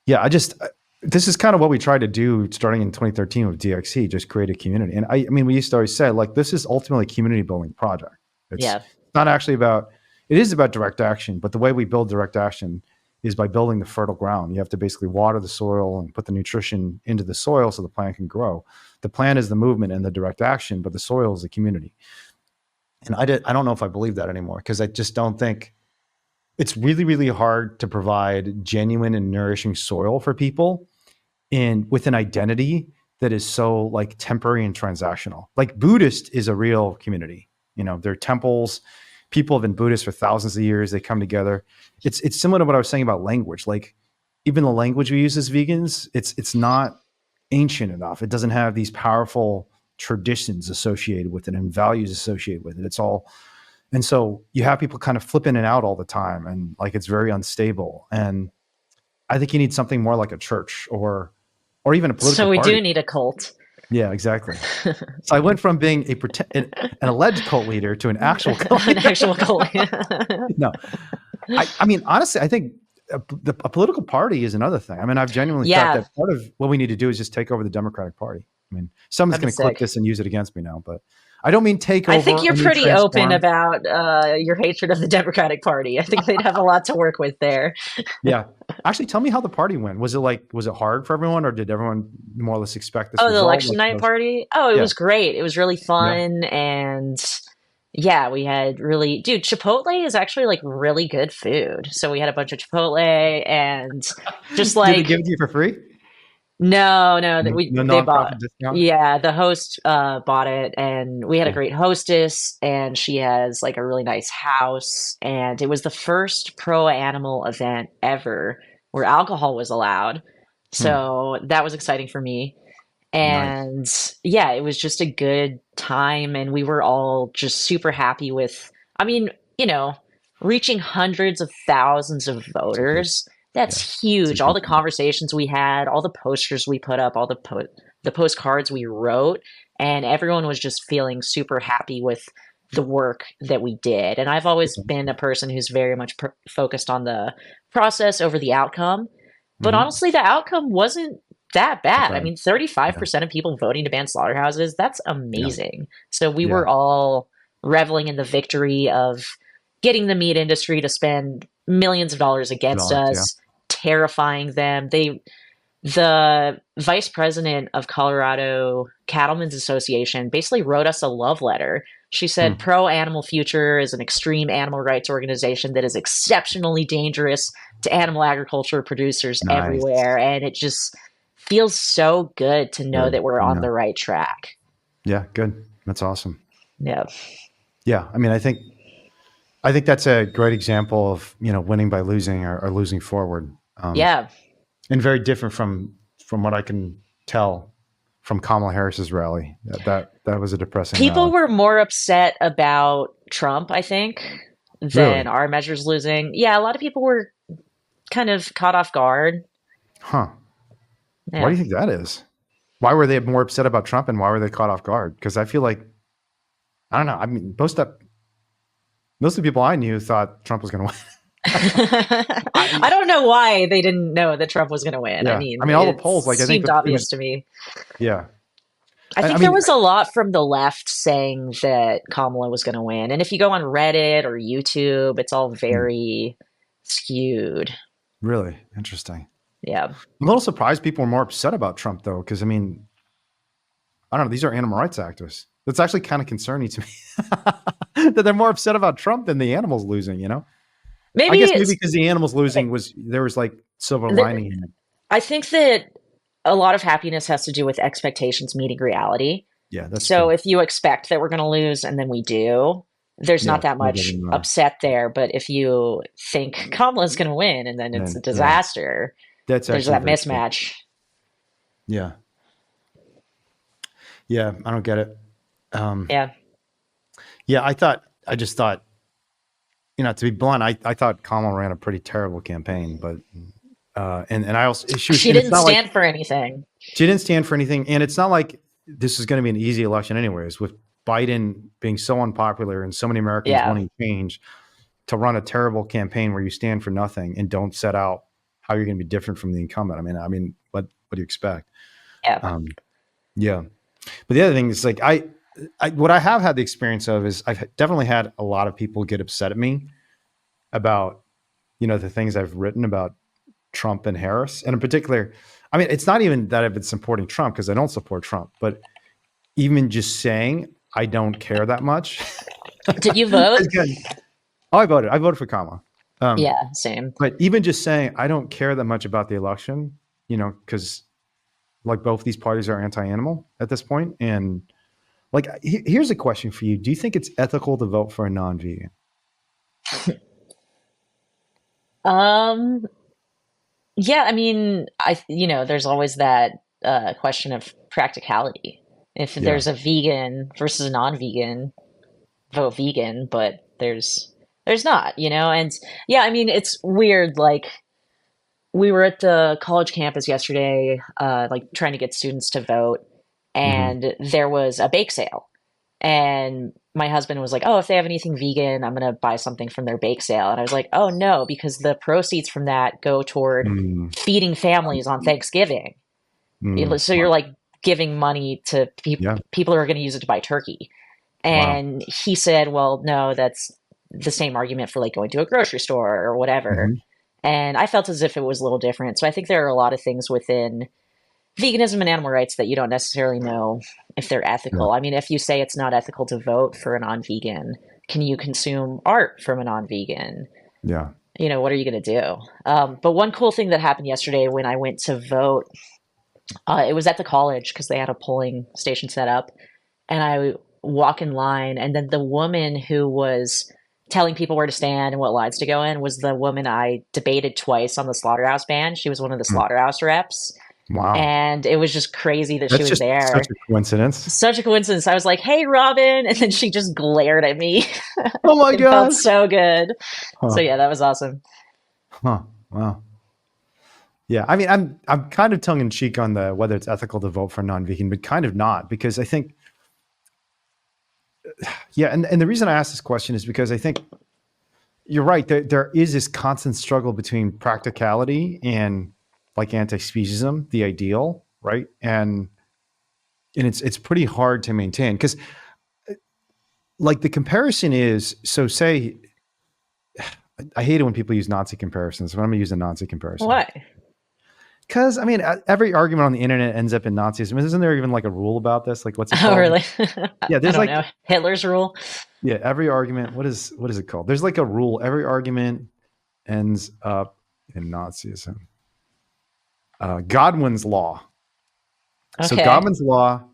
Speaker 1: yeah, this is kind of what we tried to do starting in 2013 with DXC, just create a community. And I mean, we used to always say like, this is ultimately a community building project. It's
Speaker 2: Yeah.
Speaker 1: not actually it is about direct action, but the way we build direct action is by building the fertile ground. You have to basically water the soil and put the nutrition into the soil so the plant can grow. The plant is the movement and the direct action, but the soil is the community. And I don't know if I believe that anymore because I just don't think it's really, really hard to provide genuine and nourishing soil for people and with an identity that is so like temporary and transactional. Like Buddhist is a real community. They're temples. People have been Buddhist for thousands of years. They come together. It's similar to what I was saying about language. Like even the language we use as vegans, it's not ancient enough. It doesn't have these powerful traditions associated with it and values associated with it. It's all, and so you have people kind of flip in and out all the time, and like it's very unstable. And I think you need something more like a church or even a political
Speaker 2: So we
Speaker 1: party.
Speaker 2: do need a cult.
Speaker 1: Yeah, exactly. So I went from being an alleged cult leader to an actual cult
Speaker 2: An
Speaker 1: leader.
Speaker 2: actual cult.
Speaker 1: No, I mean, honestly, I think a political party is another thing. I mean, I've genuinely thought
Speaker 2: Yeah,
Speaker 1: that part of what we need to do is just take over the Democratic Party. I mean, someone's
Speaker 2: that'd be
Speaker 1: going to clip
Speaker 2: sick.
Speaker 1: this and use it against me now, but I don't mean take
Speaker 2: I think
Speaker 1: over. I
Speaker 2: you're
Speaker 1: mean
Speaker 2: pretty open
Speaker 1: transform.
Speaker 2: about your hatred of the Democratic Party. I think they'd have a lot to work with there.
Speaker 1: Yeah. Actually, tell me how the party went. Was it hard for everyone or did everyone more or less expect this
Speaker 2: Oh, the
Speaker 1: result?
Speaker 2: election night party? Oh, it
Speaker 1: Yeah.
Speaker 2: was great. It was really
Speaker 1: Yeah.
Speaker 2: fun. And yeah, we had really, dude, Chipotle is actually like really good food. So we had a bunch of Chipotle and just
Speaker 1: Did they give
Speaker 2: like,
Speaker 1: it to you for free?
Speaker 2: no, that
Speaker 1: No,
Speaker 2: we
Speaker 1: no
Speaker 2: they bought.
Speaker 1: nonprofit discount?
Speaker 2: Yeah, the host bought it, and we had a
Speaker 1: Cool.
Speaker 2: great hostess, and she has like a really nice house, and it was the first pro animal event ever where alcohol was allowed.
Speaker 1: Hmm.
Speaker 2: So that was exciting for me.
Speaker 1: Nice.
Speaker 2: And yeah, it was just a good time, and we were all just super happy with, I mean, reaching hundreds of thousands of
Speaker 1: It's a huge,
Speaker 2: voters.
Speaker 1: yeah,
Speaker 2: That's
Speaker 1: it's a
Speaker 2: huge. All
Speaker 1: huge
Speaker 2: the
Speaker 1: number.
Speaker 2: conversations we had, all the posters we put up, all the postcards we wrote, and everyone was just feeling super happy with the work that we did. And I've always
Speaker 1: That's
Speaker 2: been
Speaker 1: awesome.
Speaker 2: a person who's very much focused on the process over the outcome. But
Speaker 1: Mm-hmm.
Speaker 2: honestly, the outcome wasn't that
Speaker 1: Not
Speaker 2: bad. I
Speaker 1: bad.
Speaker 2: mean,
Speaker 1: Yeah.
Speaker 2: 35% of people voting to ban slaughterhouses, that's
Speaker 1: Yeah.
Speaker 2: amazing. So we
Speaker 1: Yeah.
Speaker 2: were all reveling in the victory of getting the meat industry to spend millions of dollars against
Speaker 1: Dollars. Yeah.
Speaker 2: us, terrifying them. The vice president of Colorado Cattlemen's Association basically wrote us a love letter. She said,
Speaker 1: Hmm.
Speaker 2: Pro Animal Future is an extreme animal rights organization that is exceptionally dangerous to animal agriculture producers
Speaker 1: Nice.
Speaker 2: everywhere. And it just feels so good to know
Speaker 1: Good.
Speaker 2: that we're on
Speaker 1: Yeah.
Speaker 2: the right track.
Speaker 1: Yeah. Good. That's awesome.
Speaker 2: Yeah.
Speaker 1: Yeah. I mean, I think that's a great example of, winning by losing or losing forward.
Speaker 2: Yeah.
Speaker 1: And very different from what I can tell from Kamala Harris's rally. That was a depressing
Speaker 2: People
Speaker 1: rally.
Speaker 2: were more upset about Trump, I think, than
Speaker 1: Really?
Speaker 2: our measures losing. Yeah, a lot of people were kind of caught off guard.
Speaker 1: Huh. Why do
Speaker 2: Yeah.
Speaker 1: you think that is? Why were they more upset about Trump and why were they caught off guard? Because I feel like, I don't know. I mean, most of the people I knew thought Trump was going to win.
Speaker 2: I don't know why they didn't know that Trump was going to win. I
Speaker 1: Yeah. I
Speaker 2: mean,
Speaker 1: mean, all the
Speaker 2: it
Speaker 1: polls, like I think
Speaker 2: seemed
Speaker 1: that it
Speaker 2: obvious
Speaker 1: was,
Speaker 2: to me.
Speaker 1: yeah.
Speaker 2: I
Speaker 1: I
Speaker 2: think there
Speaker 1: mean,
Speaker 2: was a lot from the left saying that Kamala was going to win. And if you go on Reddit or YouTube, it's all very skewed.
Speaker 1: really interesting.
Speaker 2: Yeah.
Speaker 1: I'm a little surprised people were more upset about Trump though. Cause I mean, I don't know. These are animal rights activists. That's actually kind of concerning to me that they're more upset about Trump than the animals losing, you know? I guess
Speaker 2: Maybe
Speaker 1: maybe because the animals losing there was like silver lining in it.
Speaker 2: I think that a lot of happiness has to do with expectations meeting reality.
Speaker 1: Yeah, that's
Speaker 2: So
Speaker 1: true.
Speaker 2: if you expect that we're going to lose and then we do, there's
Speaker 1: Yeah,
Speaker 2: not that
Speaker 1: it
Speaker 2: much
Speaker 1: doesn't matter.
Speaker 2: upset there. But if you think Kamala's going to win and then it's a
Speaker 1: And yeah,
Speaker 2: disaster,
Speaker 1: that's
Speaker 2: there's
Speaker 1: actually
Speaker 2: that
Speaker 1: very true.
Speaker 2: mismatch.
Speaker 1: Yeah. Yeah, I don't get it.
Speaker 2: Yeah.
Speaker 1: Yeah, I just thought, to be blunt, I thought Kamala ran a pretty terrible campaign, but and I also
Speaker 2: She
Speaker 1: and it's
Speaker 2: didn't
Speaker 1: not like
Speaker 2: stand for anything.
Speaker 1: she didn't stand for anything, and it's not like this is going to be an easy election anyways, with Biden being so unpopular and so many Americans
Speaker 2: Yeah.
Speaker 1: wanting change, to run a terrible campaign where you stand for nothing and don't set out how you're going to be different from the incumbent. I mean, what do you expect?
Speaker 2: Yeah.
Speaker 1: Yeah. But the other thing is like, what I have had the experience of is I've definitely had a lot of people get upset at me about, the things I've written about Trump and Harris. And in particular, I mean, it's not even that I've been supporting Trump because I don't support Trump, but even just saying I don't care that much.
Speaker 2: Did you vote?
Speaker 1: Oh, I voted. I voted for Kamala.
Speaker 2: Yeah, same.
Speaker 1: But even just saying I don't care that much about the election, because like both these parties are anti-animal at this point. And like, here's a question for you. Do you think it's ethical to vote for a non-vegan?
Speaker 2: Um, yeah, I mean, there's always that question of practicality. If
Speaker 1: Yeah.
Speaker 2: there's a vegan versus a non-vegan, vote vegan, but there's not, and yeah, I mean, it's weird. Like we were at the college campus yesterday, like trying to get students to vote,
Speaker 1: Mm-hmm.
Speaker 2: and there was a bake sale. And my husband was like, "Oh, if they have anything vegan, I'm gonna buy something from their bake sale." And I was like, "Oh no, because the proceeds from that go toward
Speaker 1: Mm,
Speaker 2: feeding families on Thanksgiving. So you're
Speaker 1: wow.
Speaker 2: like giving money to
Speaker 1: Yeah.
Speaker 2: people who are going to use it to buy turkey."
Speaker 1: Wow.
Speaker 2: And he said, "Well, no, that's the same argument for like going to a grocery store or whatever."
Speaker 1: Mm-hmm.
Speaker 2: And I felt as if it was a little different. So I think there are a lot of things within veganism and animal rights that you don't necessarily know if they're
Speaker 1: Yeah.
Speaker 2: ethical. I mean, if you say it's not ethical to vote for a non-vegan, can you consume art from a non-vegan?
Speaker 1: Yeah.
Speaker 2: What are you going to do? But one cool thing that happened yesterday when I went to vote, it was at the college because they had a polling station set up, and I walk in line, and then the woman who was telling people where to stand and what lines to go in was the woman I debated twice on the slaughterhouse ban. She was one of the
Speaker 1: Mm.
Speaker 2: slaughterhouse reps.
Speaker 1: Wow.
Speaker 2: And it was just crazy that she
Speaker 1: That's
Speaker 2: was
Speaker 1: just such
Speaker 2: there.
Speaker 1: a coincidence.
Speaker 2: Such a coincidence. I was like, "Hey, Robin." And then she just glared at me.
Speaker 1: Oh my
Speaker 2: It felt
Speaker 1: God.
Speaker 2: so good. So,
Speaker 1: Huh.
Speaker 2: yeah, that was awesome.
Speaker 1: Huh. Wow. Yeah. I mean, I'm kind of tongue in cheek on the whether it's ethical to vote for non-vegan, but kind of not, because I think, yeah, and the reason I ask this question is because I think you're right. There is this constant struggle between practicality and like anti-speciesism, the ideal, right? And it's pretty hard to maintain because like the comparison is, so say, I hate it when people use Nazi comparisons, but I'm gonna use a Nazi comparison.
Speaker 2: Why?
Speaker 1: Because I mean, every argument on the internet ends up in Nazism. Isn't there even like a rule about this? Like, what's it
Speaker 2: Oh,
Speaker 1: called?
Speaker 2: really?
Speaker 1: Yeah,
Speaker 2: I
Speaker 1: there's
Speaker 2: don't
Speaker 1: like,
Speaker 2: know. Hitler's rule?
Speaker 1: yeah, every argument. What is it called? There's like a rule. Every argument ends up in Nazism. Godwin's law. So
Speaker 2: Okay.
Speaker 1: Godwin's law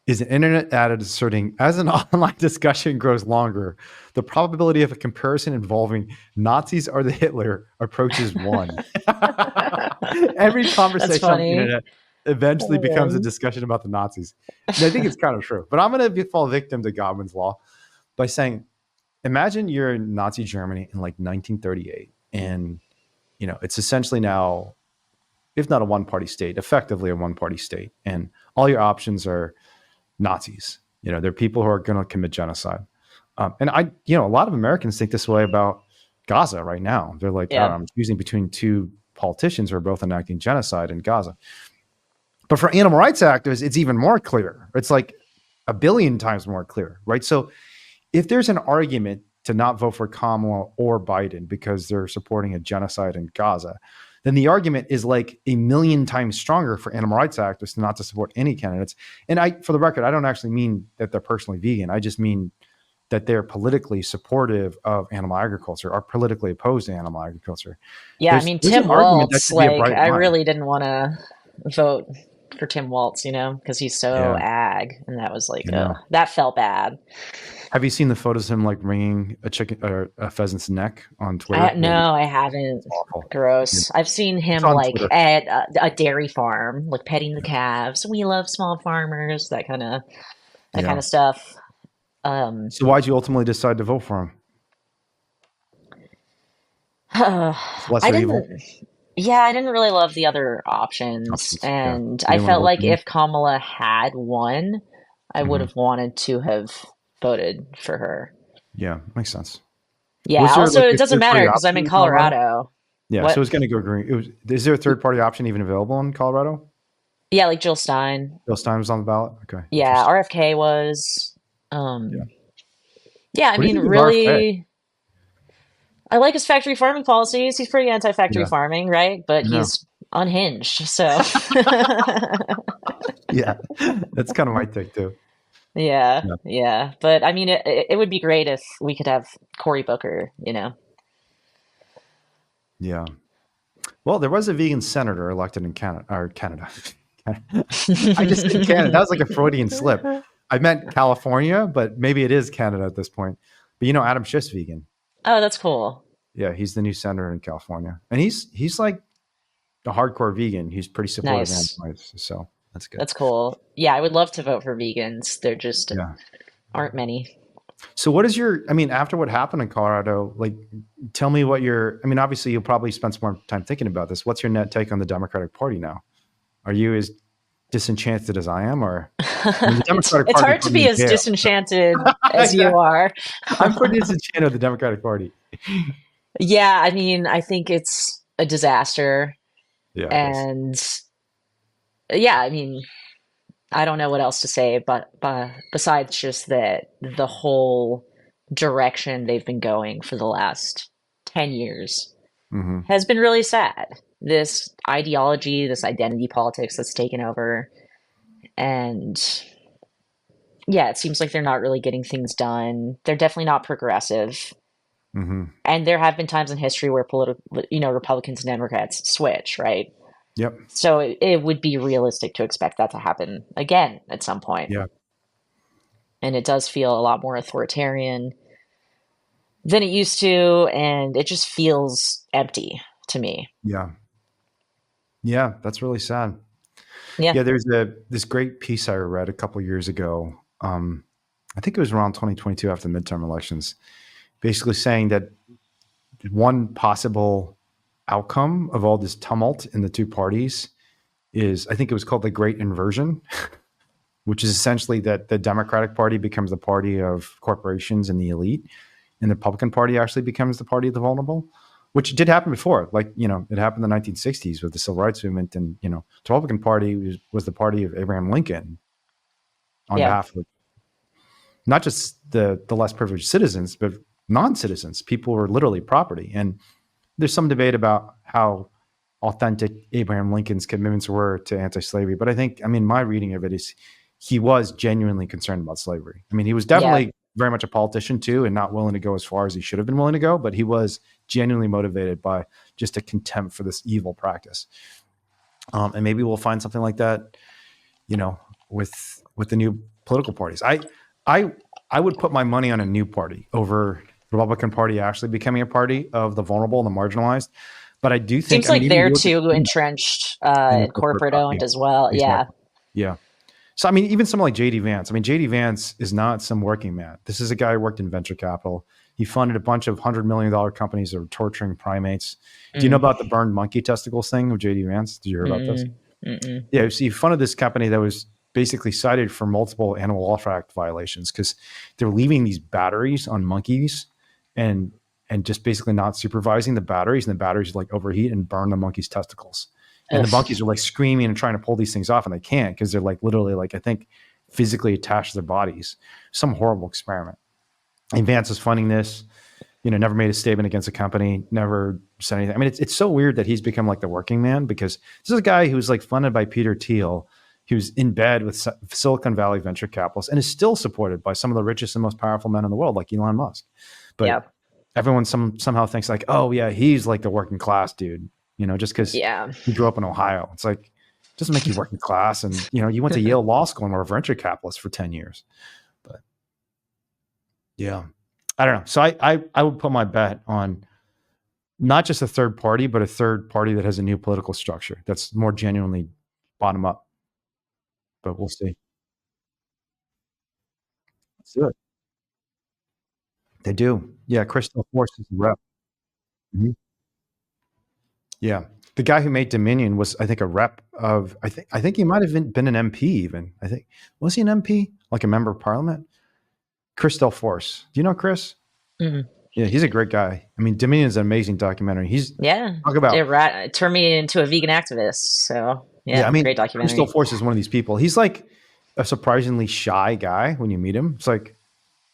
Speaker 1: is an internet adage asserting as an online discussion grows longer, the probability of a comparison involving Nazis or the Hitler approaches one. Every
Speaker 2: That's
Speaker 1: conversation on the
Speaker 2: funny.
Speaker 1: internet eventually becomes a
Speaker 2: Um,
Speaker 1: discussion about the Nazis. And I think it's kind of true. But I'm going to fall victim to Godwin's law by saying, imagine you're in Nazi Germany in like 1938, and it's essentially now if not a one-party state, effectively a one-party state. And all your options are Nazis. They're people who are going to commit genocide. And a lot of Americans think this way about Gaza right now. They're like,
Speaker 2: Yeah.
Speaker 1: I'm choosing between two politicians who are both enacting genocide in Gaza. But for animal rights activists, it's even more clear. It's like a billion times more clear, right? So if there's an argument to not vote for Kamala or Biden because they're supporting a genocide in Gaza, then the argument is like a million times stronger for animal rights activists not to support any candidates. And for the record, I don't actually mean that they're personally vegan. I just mean that they're politically supportive of animal agriculture, are politically opposed to animal agriculture.
Speaker 2: Yeah, I mean, Tim Waltz, like, I really didn't want to vote for Tim Waltz, because he's so ag, and that was like, that felt bad.
Speaker 1: Have you seen the photos of him like wringing a chicken or a pheasant's neck on Twitter?
Speaker 2: No, I haven't. Gross. Yeah. I've seen him like Twitter. At a dairy farm, like petting the calves. We love small farmers, that kind of stuff.
Speaker 1: So why'd you ultimately decide to vote for him? Lesser evil.
Speaker 2: Yeah, I didn't really love the other options. And I felt like if Kamala had won, I would have wanted to have voted for her.
Speaker 1: Yeah, makes sense.
Speaker 2: Yeah, also it doesn't matter because I'm in Colorado.
Speaker 1: Yeah, what? So it's going to go green. Is there a third party option even available in Colorado?
Speaker 2: Yeah, like Jill Stein.
Speaker 1: Jill Stein was on the ballot? Okay.
Speaker 2: Yeah, RFK was. Yeah, I mean, really... I like his factory farming policies. He's pretty anti-factory farming, right? But he's unhinged, so...
Speaker 1: Yeah, that's kind of my take, too.
Speaker 2: Yeah. But, I mean, it would be great if we could have Cory Booker,
Speaker 1: Yeah. Well, there was a vegan senator elected in Canada. I just said Canada. That was like a Freudian slip. I meant California, but maybe it is Canada at this point. But Adam Schiff's vegan.
Speaker 2: Oh, that's cool.
Speaker 1: Yeah, he's the new senator in California. And he's like a hardcore vegan. He's pretty supportive of animals, so that's good.
Speaker 2: That's cool. Yeah, I would love to vote for vegans. There just aren't many.
Speaker 1: So what is after what happened in Colorado, like, tell me what obviously you'll probably spend some more time thinking about this. What's your net take on the Democratic Party now? Are you as disenchanted as I am, or the Democratic
Speaker 2: it's hard to be as disenchanted as you are.
Speaker 1: I'm pretty disenchanted with the Democratic Party.
Speaker 2: Yeah, I think it's a disaster.
Speaker 1: Yeah,
Speaker 2: and I don't know what else to say, but besides just that the whole direction they've been going for the last 10 years has been really sad. This ideology, this identity politics that's taken over. And it seems like they're not really getting things done. They're definitely not progressive. And there have been times in history where Republicans and Democrats switch, right?
Speaker 1: Yep.
Speaker 2: So it would be realistic to expect that to happen again at some point.
Speaker 1: Yeah.
Speaker 2: And it does feel a lot more authoritarian than it used to, and it just feels empty to me.
Speaker 1: Yeah. Yeah, that's really sad.
Speaker 2: Yeah.
Speaker 1: There's this great piece I read a couple of years ago. I think it was around 2022 after the midterm elections, basically saying that one possible outcome of all this tumult in the two parties is, I think it was called the Great Inversion, which is essentially that the Democratic Party becomes the party of corporations and the elite, and the Republican Party actually becomes the party of the vulnerable, which did happen before. Like, it happened in the 1960s with the Civil Rights Movement, and, the Republican Party was the party of Abraham Lincoln on behalf of not just the less privileged citizens, but non-citizens. People were literally property. And there's some debate about how authentic Abraham Lincoln's commitments were to anti-slavery. But I think, my reading of it is he was genuinely concerned about slavery. He was definitely very much a politician too, and not willing to go as far as he should have been willing to go, but he was genuinely motivated by just a contempt for this evil practice. And maybe we'll find something like that, with the new political parties. I would put my money on a new party over the Republican Party actually becoming a party of the vulnerable and the marginalized. But I do think
Speaker 2: seems like they're too entrenched and corporate owned as well.
Speaker 1: Exactly. Yeah. So even someone like JD Vance. JD Vance is not some working man. This is a guy who worked in venture capital. He funded a bunch of $100 million companies that were torturing primates. Do you know
Speaker 2: Mm,
Speaker 1: about the burned monkey testicles thing with JD Vance? Did you hear about this?
Speaker 2: mm, mm,
Speaker 1: Yeah, so he funded this company that was basically cited for multiple Animal Welfare Act violations because they're leaving these batteries on monkeys and just basically not supervising the batteries, and the batteries like overheat and burn the monkey's testicles. And the
Speaker 2: ugh.
Speaker 1: monkeys are like screaming and trying to pull these things off, and they can't because they're like literally like I think physically attached to their bodies. Some horrible experiment. And Vance is funding this. Never made a statement against the company, never said anything. I mean, it's so weird that he's become like the working man, because this is a guy who was like funded by Peter Thiel. He was in bed with Silicon Valley venture capitalists and is still supported by some of the richest and most powerful men in the world, like Elon Musk. But
Speaker 2: Yeah.
Speaker 1: everyone somehow thinks like, oh yeah, he's like the working class dude, just because
Speaker 2: Yeah.
Speaker 1: he grew up in Ohio. It's like, it doesn't make you working class. And, you went to Yale Law School and were a venture capitalist for 10 years. But yeah, I don't know. So I would put my bet on not just a third party, but a third party that has a new political structure that's more genuinely bottom up. But we'll see. Let's do it. They do. Yeah, Crystal Force is a rep. Mhm. Yeah. The guy who made Dominion was, I think, a rep of. I think he might have been an MP even. I think, was he an MP, like a member of parliament? Crystal Force. Do you know Chris?
Speaker 2: Mm.
Speaker 1: Yeah, he's a great guy. I mean, Dominion is an amazing documentary. He's
Speaker 2: Yeah.
Speaker 1: talk about.
Speaker 2: It turned me into a vegan activist. So,
Speaker 1: Yeah, I
Speaker 2: yeah,
Speaker 1: mean,
Speaker 2: great
Speaker 1: Crystal
Speaker 2: documentary.
Speaker 1: Force is one of these people. He's like a surprisingly shy guy when you meet him. It's like,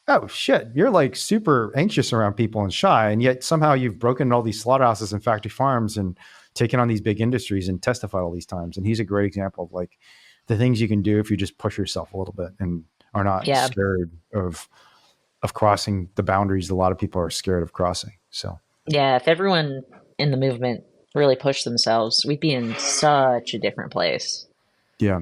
Speaker 1: oh shit, you're like super anxious around people and shy, and yet somehow you've broken all these slaughterhouses and factory farms and taken on these big industries and testified all these times. And he's a great example of like the things you can do if you just push yourself a little bit and are not
Speaker 2: Yeah.
Speaker 1: scared of crossing the boundaries a lot of people are scared of crossing. So
Speaker 2: Yeah. If everyone in the movement really pushed themselves, we'd be in such a different place.
Speaker 1: yeah.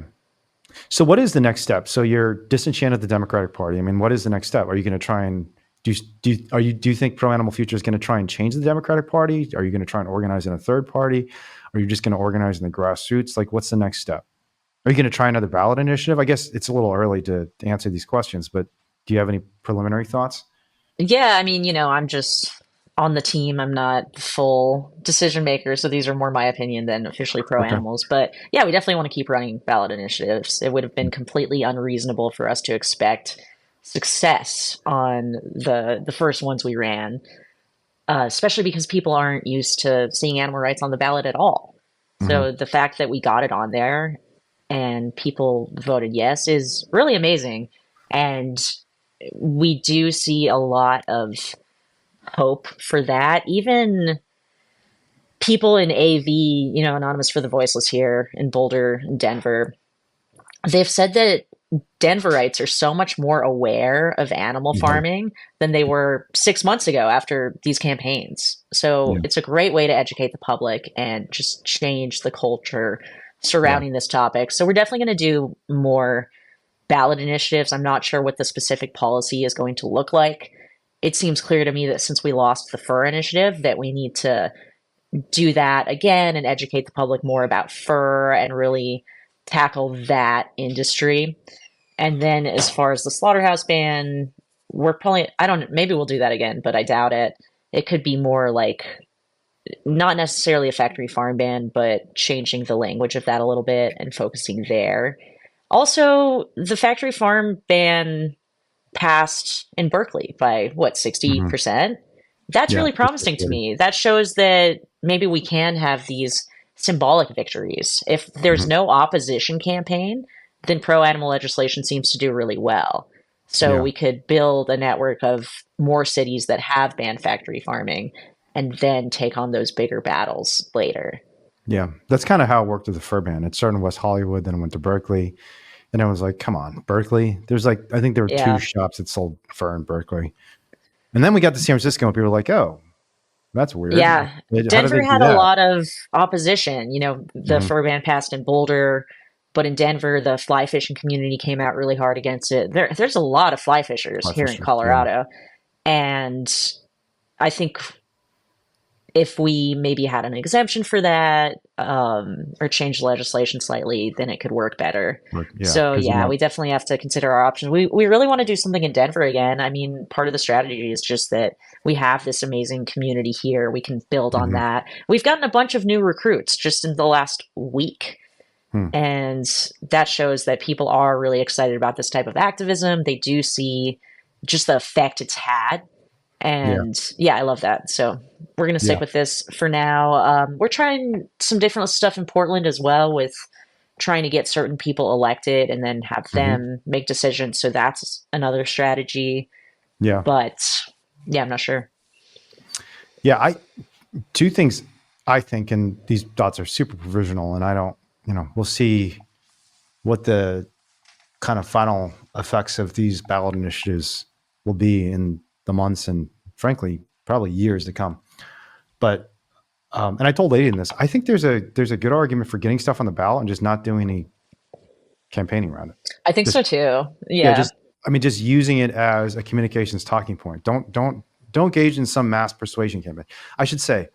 Speaker 1: So what is the next step? So you're disenchanted the Democratic Party. I mean, what is the next step? Are you going to try and do you think Pro Animal Future is going to try and change the Democratic Party? Are you going to try and organize in a third party? Are you just going to organize in the grassroots? Like, what's the next step? Are you going to try another ballot initiative? I guess it's a little early to answer these questions, but do you have any preliminary thoughts?
Speaker 2: Yeah, I mean, I'm just on the team. I'm not the full decision maker, so these are more my opinion than officially pro
Speaker 1: Okay.
Speaker 2: animals. But yeah, we definitely want to keep running ballot initiatives. It would have been completely unreasonable for us to expect success on the first ones we ran, especially because people aren't used to seeing animal rights on the ballot at all.
Speaker 1: Mm-hmm.
Speaker 2: So the fact that we got it on there and people voted yes is really amazing. And we do see a lot of hope for that. Even people in AV, Anonymous for the Voiceless here in Boulder and Denver, they've said that Denverites are so much more aware of animal
Speaker 1: Mm-hmm.
Speaker 2: farming than they were 6 months ago after these campaigns. So
Speaker 1: Yeah.
Speaker 2: it's a great way to educate the public and just change the culture
Speaker 1: Yeah.
Speaker 2: surrounding this topic. So we're definitely going to do more ballot initiatives. I'm not sure what the specific policy is going to look like. It seems clear to me that since we lost the fur initiative, that we need to do that again and educate the public more about fur and really tackle that industry. And then as far as the slaughterhouse ban, we're probably, I don't, maybe we'll do that again, but I doubt it. It could be more like not necessarily a factory farm ban, but changing the language of that a little bit and focusing there. Also, the factory farm ban passed in Berkeley by what,
Speaker 1: Mm-hmm.
Speaker 2: 60%? That's
Speaker 1: Yeah.
Speaker 2: really promising to me. That shows that maybe we can have these symbolic victories. If there's
Speaker 1: Mm-hmm.
Speaker 2: no opposition campaign, then pro animal legislation seems to do really well. So
Speaker 1: Yeah.
Speaker 2: we could build a network of more cities that have banned factory farming and then take on those bigger battles later.
Speaker 1: Yeah. That's kind of how it worked with the fur ban. It started in West Hollywood, then it went to Berkeley. And I was like, come on, Berkeley. There's like, I think there were two
Speaker 2: Yeah.
Speaker 1: shops that sold fur in Berkeley. And then we got to San Francisco and people were like, oh, that's weird. Like,
Speaker 2: Yeah.
Speaker 1: how did they
Speaker 2: Denver
Speaker 1: do
Speaker 2: had a
Speaker 1: that?
Speaker 2: lot of opposition. The
Speaker 1: Mm-hmm.
Speaker 2: fur ban passed in Boulder, but in Denver, the fly fishing community came out really hard against it. There's a lot of fly fishers
Speaker 1: Fly
Speaker 2: here in
Speaker 1: fishers. Yeah.
Speaker 2: Colorado. And I think if we maybe had an exemption for that, or change the legislation slightly, then it could work better.
Speaker 1: Yeah,
Speaker 2: So
Speaker 1: because you
Speaker 2: yeah,
Speaker 1: want.
Speaker 2: we definitely have to consider our options. We really want to do something in Denver again. I mean, part of the strategy is just that we have this amazing community here. We can build on
Speaker 1: Mhm.
Speaker 2: that. We've gotten a bunch of new recruits just in the last week.
Speaker 1: Hmm.
Speaker 2: And that shows that people are really excited about this type of activism. They do see just the effect it's had.
Speaker 1: Yeah,
Speaker 2: And yeah, I love that. So we're going to stick
Speaker 1: yeah.
Speaker 2: with this for now. We're trying some different stuff in Portland as well, with trying to get certain people elected and then have
Speaker 1: Hmm.
Speaker 2: them make decisions. So that's another strategy.
Speaker 1: Yeah,
Speaker 2: But yeah, I'm not sure.
Speaker 1: yeah. Two things I think, and these thoughts are super provisional, and I don't, we'll see what the kind of final effects of these ballot initiatives will be in the months and, frankly, probably years to come. But and I told Lady in this, I think there's a good argument for getting stuff on the ballot and just not doing any campaigning around it.
Speaker 2: I think
Speaker 1: Just
Speaker 2: so too.
Speaker 1: yeah,
Speaker 2: Yeah.
Speaker 1: just I mean, just using it as a communications talking point. Don't engage in some mass persuasion campaign. I should say,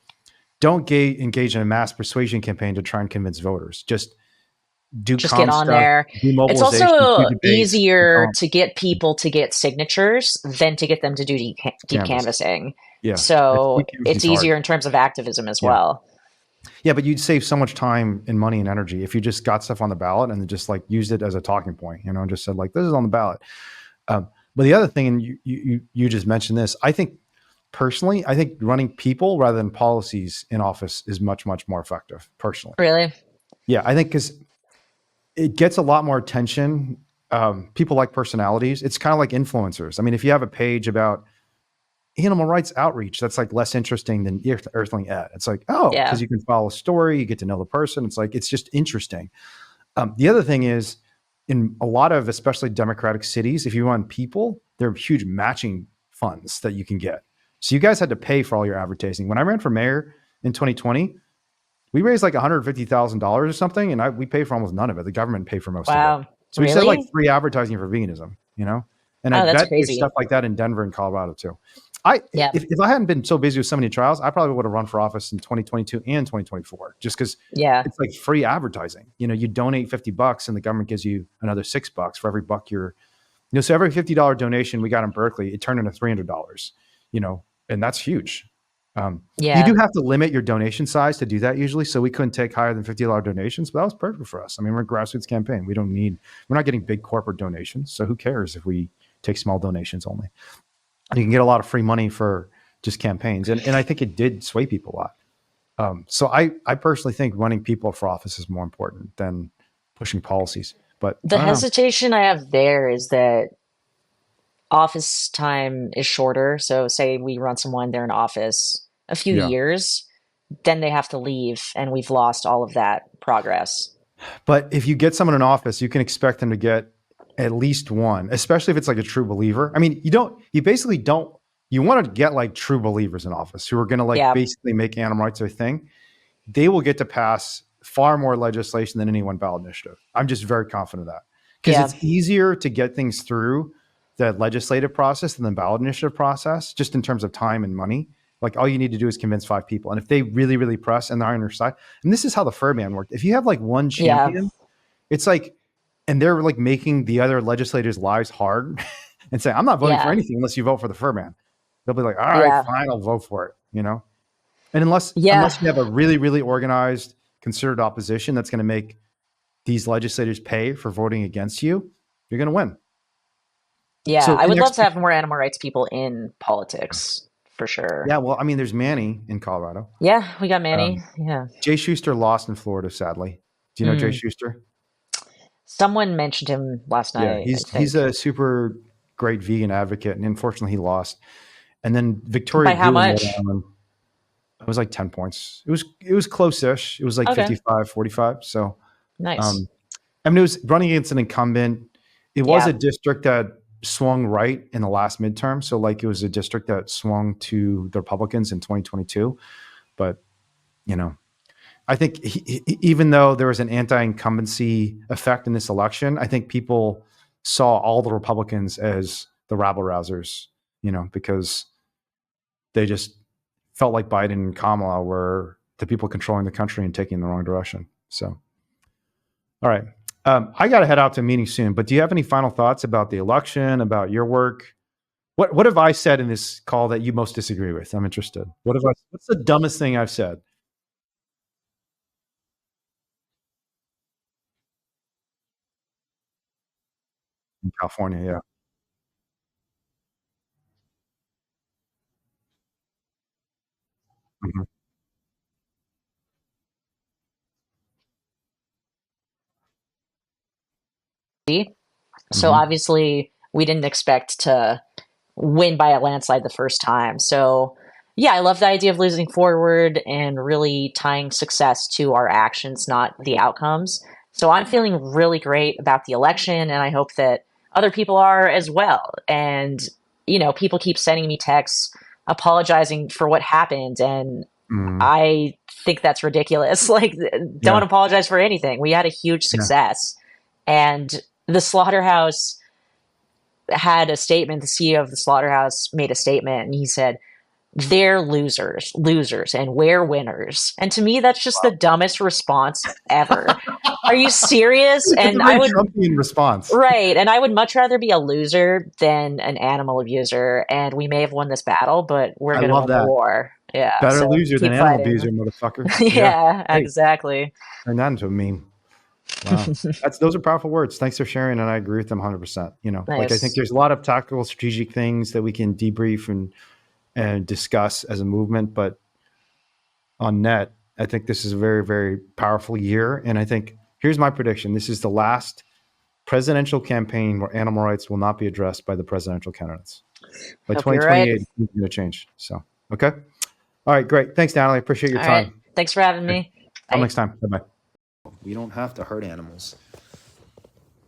Speaker 1: don't engage in a mass persuasion campaign to try and convince voters. Just do
Speaker 2: Just get
Speaker 1: calm
Speaker 2: on
Speaker 1: stuff,
Speaker 2: there.
Speaker 1: do
Speaker 2: It's
Speaker 1: mobilization, do
Speaker 2: also
Speaker 1: debates, and
Speaker 2: easier to get people to get signatures than to get them to do deep
Speaker 1: canvas.
Speaker 2: canvassing.
Speaker 1: Yeah,
Speaker 2: So
Speaker 1: deep
Speaker 2: it's
Speaker 1: canvassing's hard.
Speaker 2: easier in terms of activism as
Speaker 1: Yeah,
Speaker 2: well.
Speaker 1: yeah, but you'd save so much time and money and energy if you just got stuff on the ballot and then just like used it as a talking point, and just said like, this is on the ballot. But the other thing, and you just mentioned this, I think personally, I think running people rather than policies in office is much, much more effective personally.
Speaker 2: Really?
Speaker 1: Yeah, I think because it gets a lot more attention. People like personalities. It's kind of like influencers. I mean, if you have a page about animal rights outreach, that's like less interesting than Earthling Ed. It's like, oh, because
Speaker 2: Yeah.
Speaker 1: you can follow a story, you get to know the person. It's like, it's just interesting. The other thing is, in a lot of especially democratic cities, if you run people, there are huge matching funds that you can get. So you guys had to pay for all your advertising. When I ran for mayor in 2020, we raised like $150,000 or something, and we paid for almost none of it. The government paid for most of it.
Speaker 2: Wow.
Speaker 1: So we just had like
Speaker 2: Really?
Speaker 1: free advertising for veganism. And I
Speaker 2: Oh, that's
Speaker 1: bet there's
Speaker 2: crazy.
Speaker 1: stuff like that in Denver and Colorado too. I
Speaker 2: Yeah.
Speaker 1: if I hadn't been so busy with so many trials, I probably would have run for office in 2022 and 2024, just because
Speaker 2: Yeah.
Speaker 1: it's like free advertising. You donate $50 and the government gives you another $6 for every buck so every $50 donation we got in Berkeley, it turned into $300, and that's huge. You do
Speaker 2: Yeah.
Speaker 1: have to limit your donation size to do that usually. So we couldn't take higher than $50 donations, but that was perfect for us. I mean, we're a grassroots campaign. We're not getting big corporate donations. So who cares if we take small donations only? And you can get a lot of free money for just campaigns. And I think it did sway people a lot. So I personally think running people for office is more important than pushing policies. But I
Speaker 2: The
Speaker 1: don't know.
Speaker 2: hesitation I have there is that office time is shorter. So say we run someone, they're in office a few
Speaker 1: Yeah.
Speaker 2: years, then they have to leave and we've lost all of that progress.
Speaker 1: But if you get someone in office, you can expect them to get at least one, especially if it's like a true believer. I mean, you basically don't, you want to get like true believers in office who are going to like
Speaker 2: Yeah.
Speaker 1: basically make animal rights their thing. They will get to pass far more legislation than any one ballot initiative. I'm just very confident of that because
Speaker 2: Yeah.
Speaker 1: it's easier to get things through the legislative process than the ballot initiative process, just in terms of time and money. Like all you need to do is convince 5 people. And if they really, really press and they're on your side, and this is how the fur ban worked. If you have like one
Speaker 2: Yeah.
Speaker 1: champion, it's like, and they're like making the other legislators' lives hard and say, I'm not voting for
Speaker 2: Yeah.
Speaker 1: anything unless you vote for the fur ban. They'll be like, all right,
Speaker 2: Yeah.
Speaker 1: fine, I'll vote for it. And unless
Speaker 2: Yeah.
Speaker 1: you have a really, really organized, considered opposition that's going to make these legislators pay for voting against you, you're going to win.
Speaker 2: Yeah.
Speaker 1: So
Speaker 2: I
Speaker 1: in
Speaker 2: would love to
Speaker 1: next,
Speaker 2: have more animal rights people in politics for sure.
Speaker 1: yeah, well, I mean, there's Manny in Colorado.
Speaker 2: Yeah. We got Manny.
Speaker 1: Um,
Speaker 2: Yeah.
Speaker 1: Jay Schuster lost in Florida, sadly. Do you know Jay
Speaker 2: Mm.
Speaker 1: Schuster?
Speaker 2: Someone mentioned him last
Speaker 1: Yeah,
Speaker 2: night, I
Speaker 1: he's
Speaker 2: think.
Speaker 1: a super great vegan advocate, and unfortunately, he lost. And then Victoria
Speaker 2: By how
Speaker 1: Gu in Rhode
Speaker 2: much?
Speaker 1: Island, it was like 10 points. It was close-ish. It was like
Speaker 2: Okay.
Speaker 1: 55-45. So,
Speaker 2: Nice.
Speaker 1: um, I mean, it was running against an incumbent. It was a
Speaker 2: Yeah.
Speaker 1: district that swung right in the last midterm. So, like, it was a district that swung to the Republicans in 2022. But, you know, I think even though there was an anti-incumbency effect in this election, I think people saw all the Republicans as the rabble rousers, because they just felt like Biden and Kamala were the people controlling the country and taking in the wrong direction. So, all right. I got to head out to a meeting soon, but do you have any final thoughts about the election, about your work? What have I said in this call that you most disagree with? I'm interested. What's the dumbest thing I've said? In California, yeah. Mhm.
Speaker 2: So
Speaker 1: Mhm.
Speaker 2: obviously, we didn't expect to win by a landslide the first time. So, yeah, I love the idea of losing forward and really tying success to our actions, not the outcomes. So, I'm feeling really great about the election, and I hope that other people are as well. And, people keep sending me texts apologizing for what happened. And
Speaker 1: Mhm.
Speaker 2: I think that's ridiculous. Like,
Speaker 1: Yeah.
Speaker 2: don't apologize for anything. We had a huge
Speaker 1: Yeah.
Speaker 2: success. And the slaughterhouse had a statement. The CEO of the slaughterhouse made a statement, and he said, "They're losers, and we're winners." And to me, that's just the dumbest response ever. Are you serious?
Speaker 1: It's a
Speaker 2: And I
Speaker 1: very
Speaker 2: would,
Speaker 1: Trumpian response.
Speaker 2: right. And I would much rather be a loser than an animal abuser. And we may have won this battle, but we're
Speaker 1: I
Speaker 2: going to
Speaker 1: love
Speaker 2: win the
Speaker 1: that.
Speaker 2: war. Yeah.
Speaker 1: Better
Speaker 2: So
Speaker 1: loser than
Speaker 2: keep
Speaker 1: animal
Speaker 2: fighting.
Speaker 1: abuser, motherfucker. Yeah.
Speaker 2: Yeah,
Speaker 1: Hey,
Speaker 2: exactly.
Speaker 1: turn that into a meme. Wow. Those are powerful words. Thanks for sharing. And I agree with them 100%. Like I think
Speaker 2: Nice.
Speaker 1: there's a lot of tactical strategic things that we can debrief and discuss as a movement, but on net, I think this is a very, very powerful year. And I think here's my prediction. This is the last presidential campaign where animal rights will not be addressed by the presidential candidates. By
Speaker 2: Hope you're right.
Speaker 1: 2028, it's going to change. So, okay. All right, great. Thanks, Natalie. I appreciate your
Speaker 2: All right.
Speaker 1: time.
Speaker 2: Thanks for having
Speaker 1: Okay.
Speaker 2: me.
Speaker 1: Till
Speaker 2: Bye.
Speaker 1: next time. Bye-bye. We don't have to hurt animals.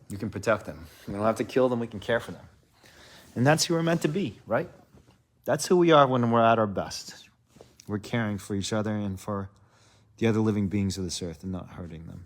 Speaker 1: You can protect them. We don't have to kill them. We can care for them. And that's who we're meant to be, right? That's who we are when we're at our best. We're caring for each other and for the other living beings of this earth and not hurting them.